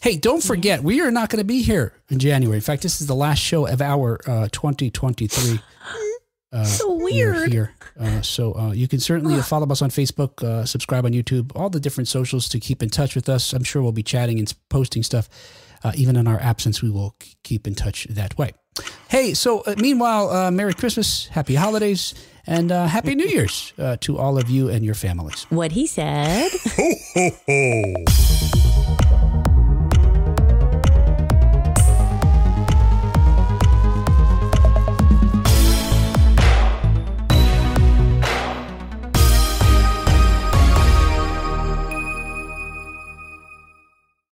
Hey, don't forget, we are not going to be here in January. In fact, this is the last show of our 2023. So weird. Here. So you can certainly follow us on Facebook, subscribe on YouTube, all the different socials to keep in touch with us. I'm sure we'll be chatting and posting stuff. Even in our absence, we will keep in touch that way. Hey, so meanwhile, Merry Christmas, Happy Holidays, and Happy New Year's to all of you and your families. What he said. Ho, ho, ho.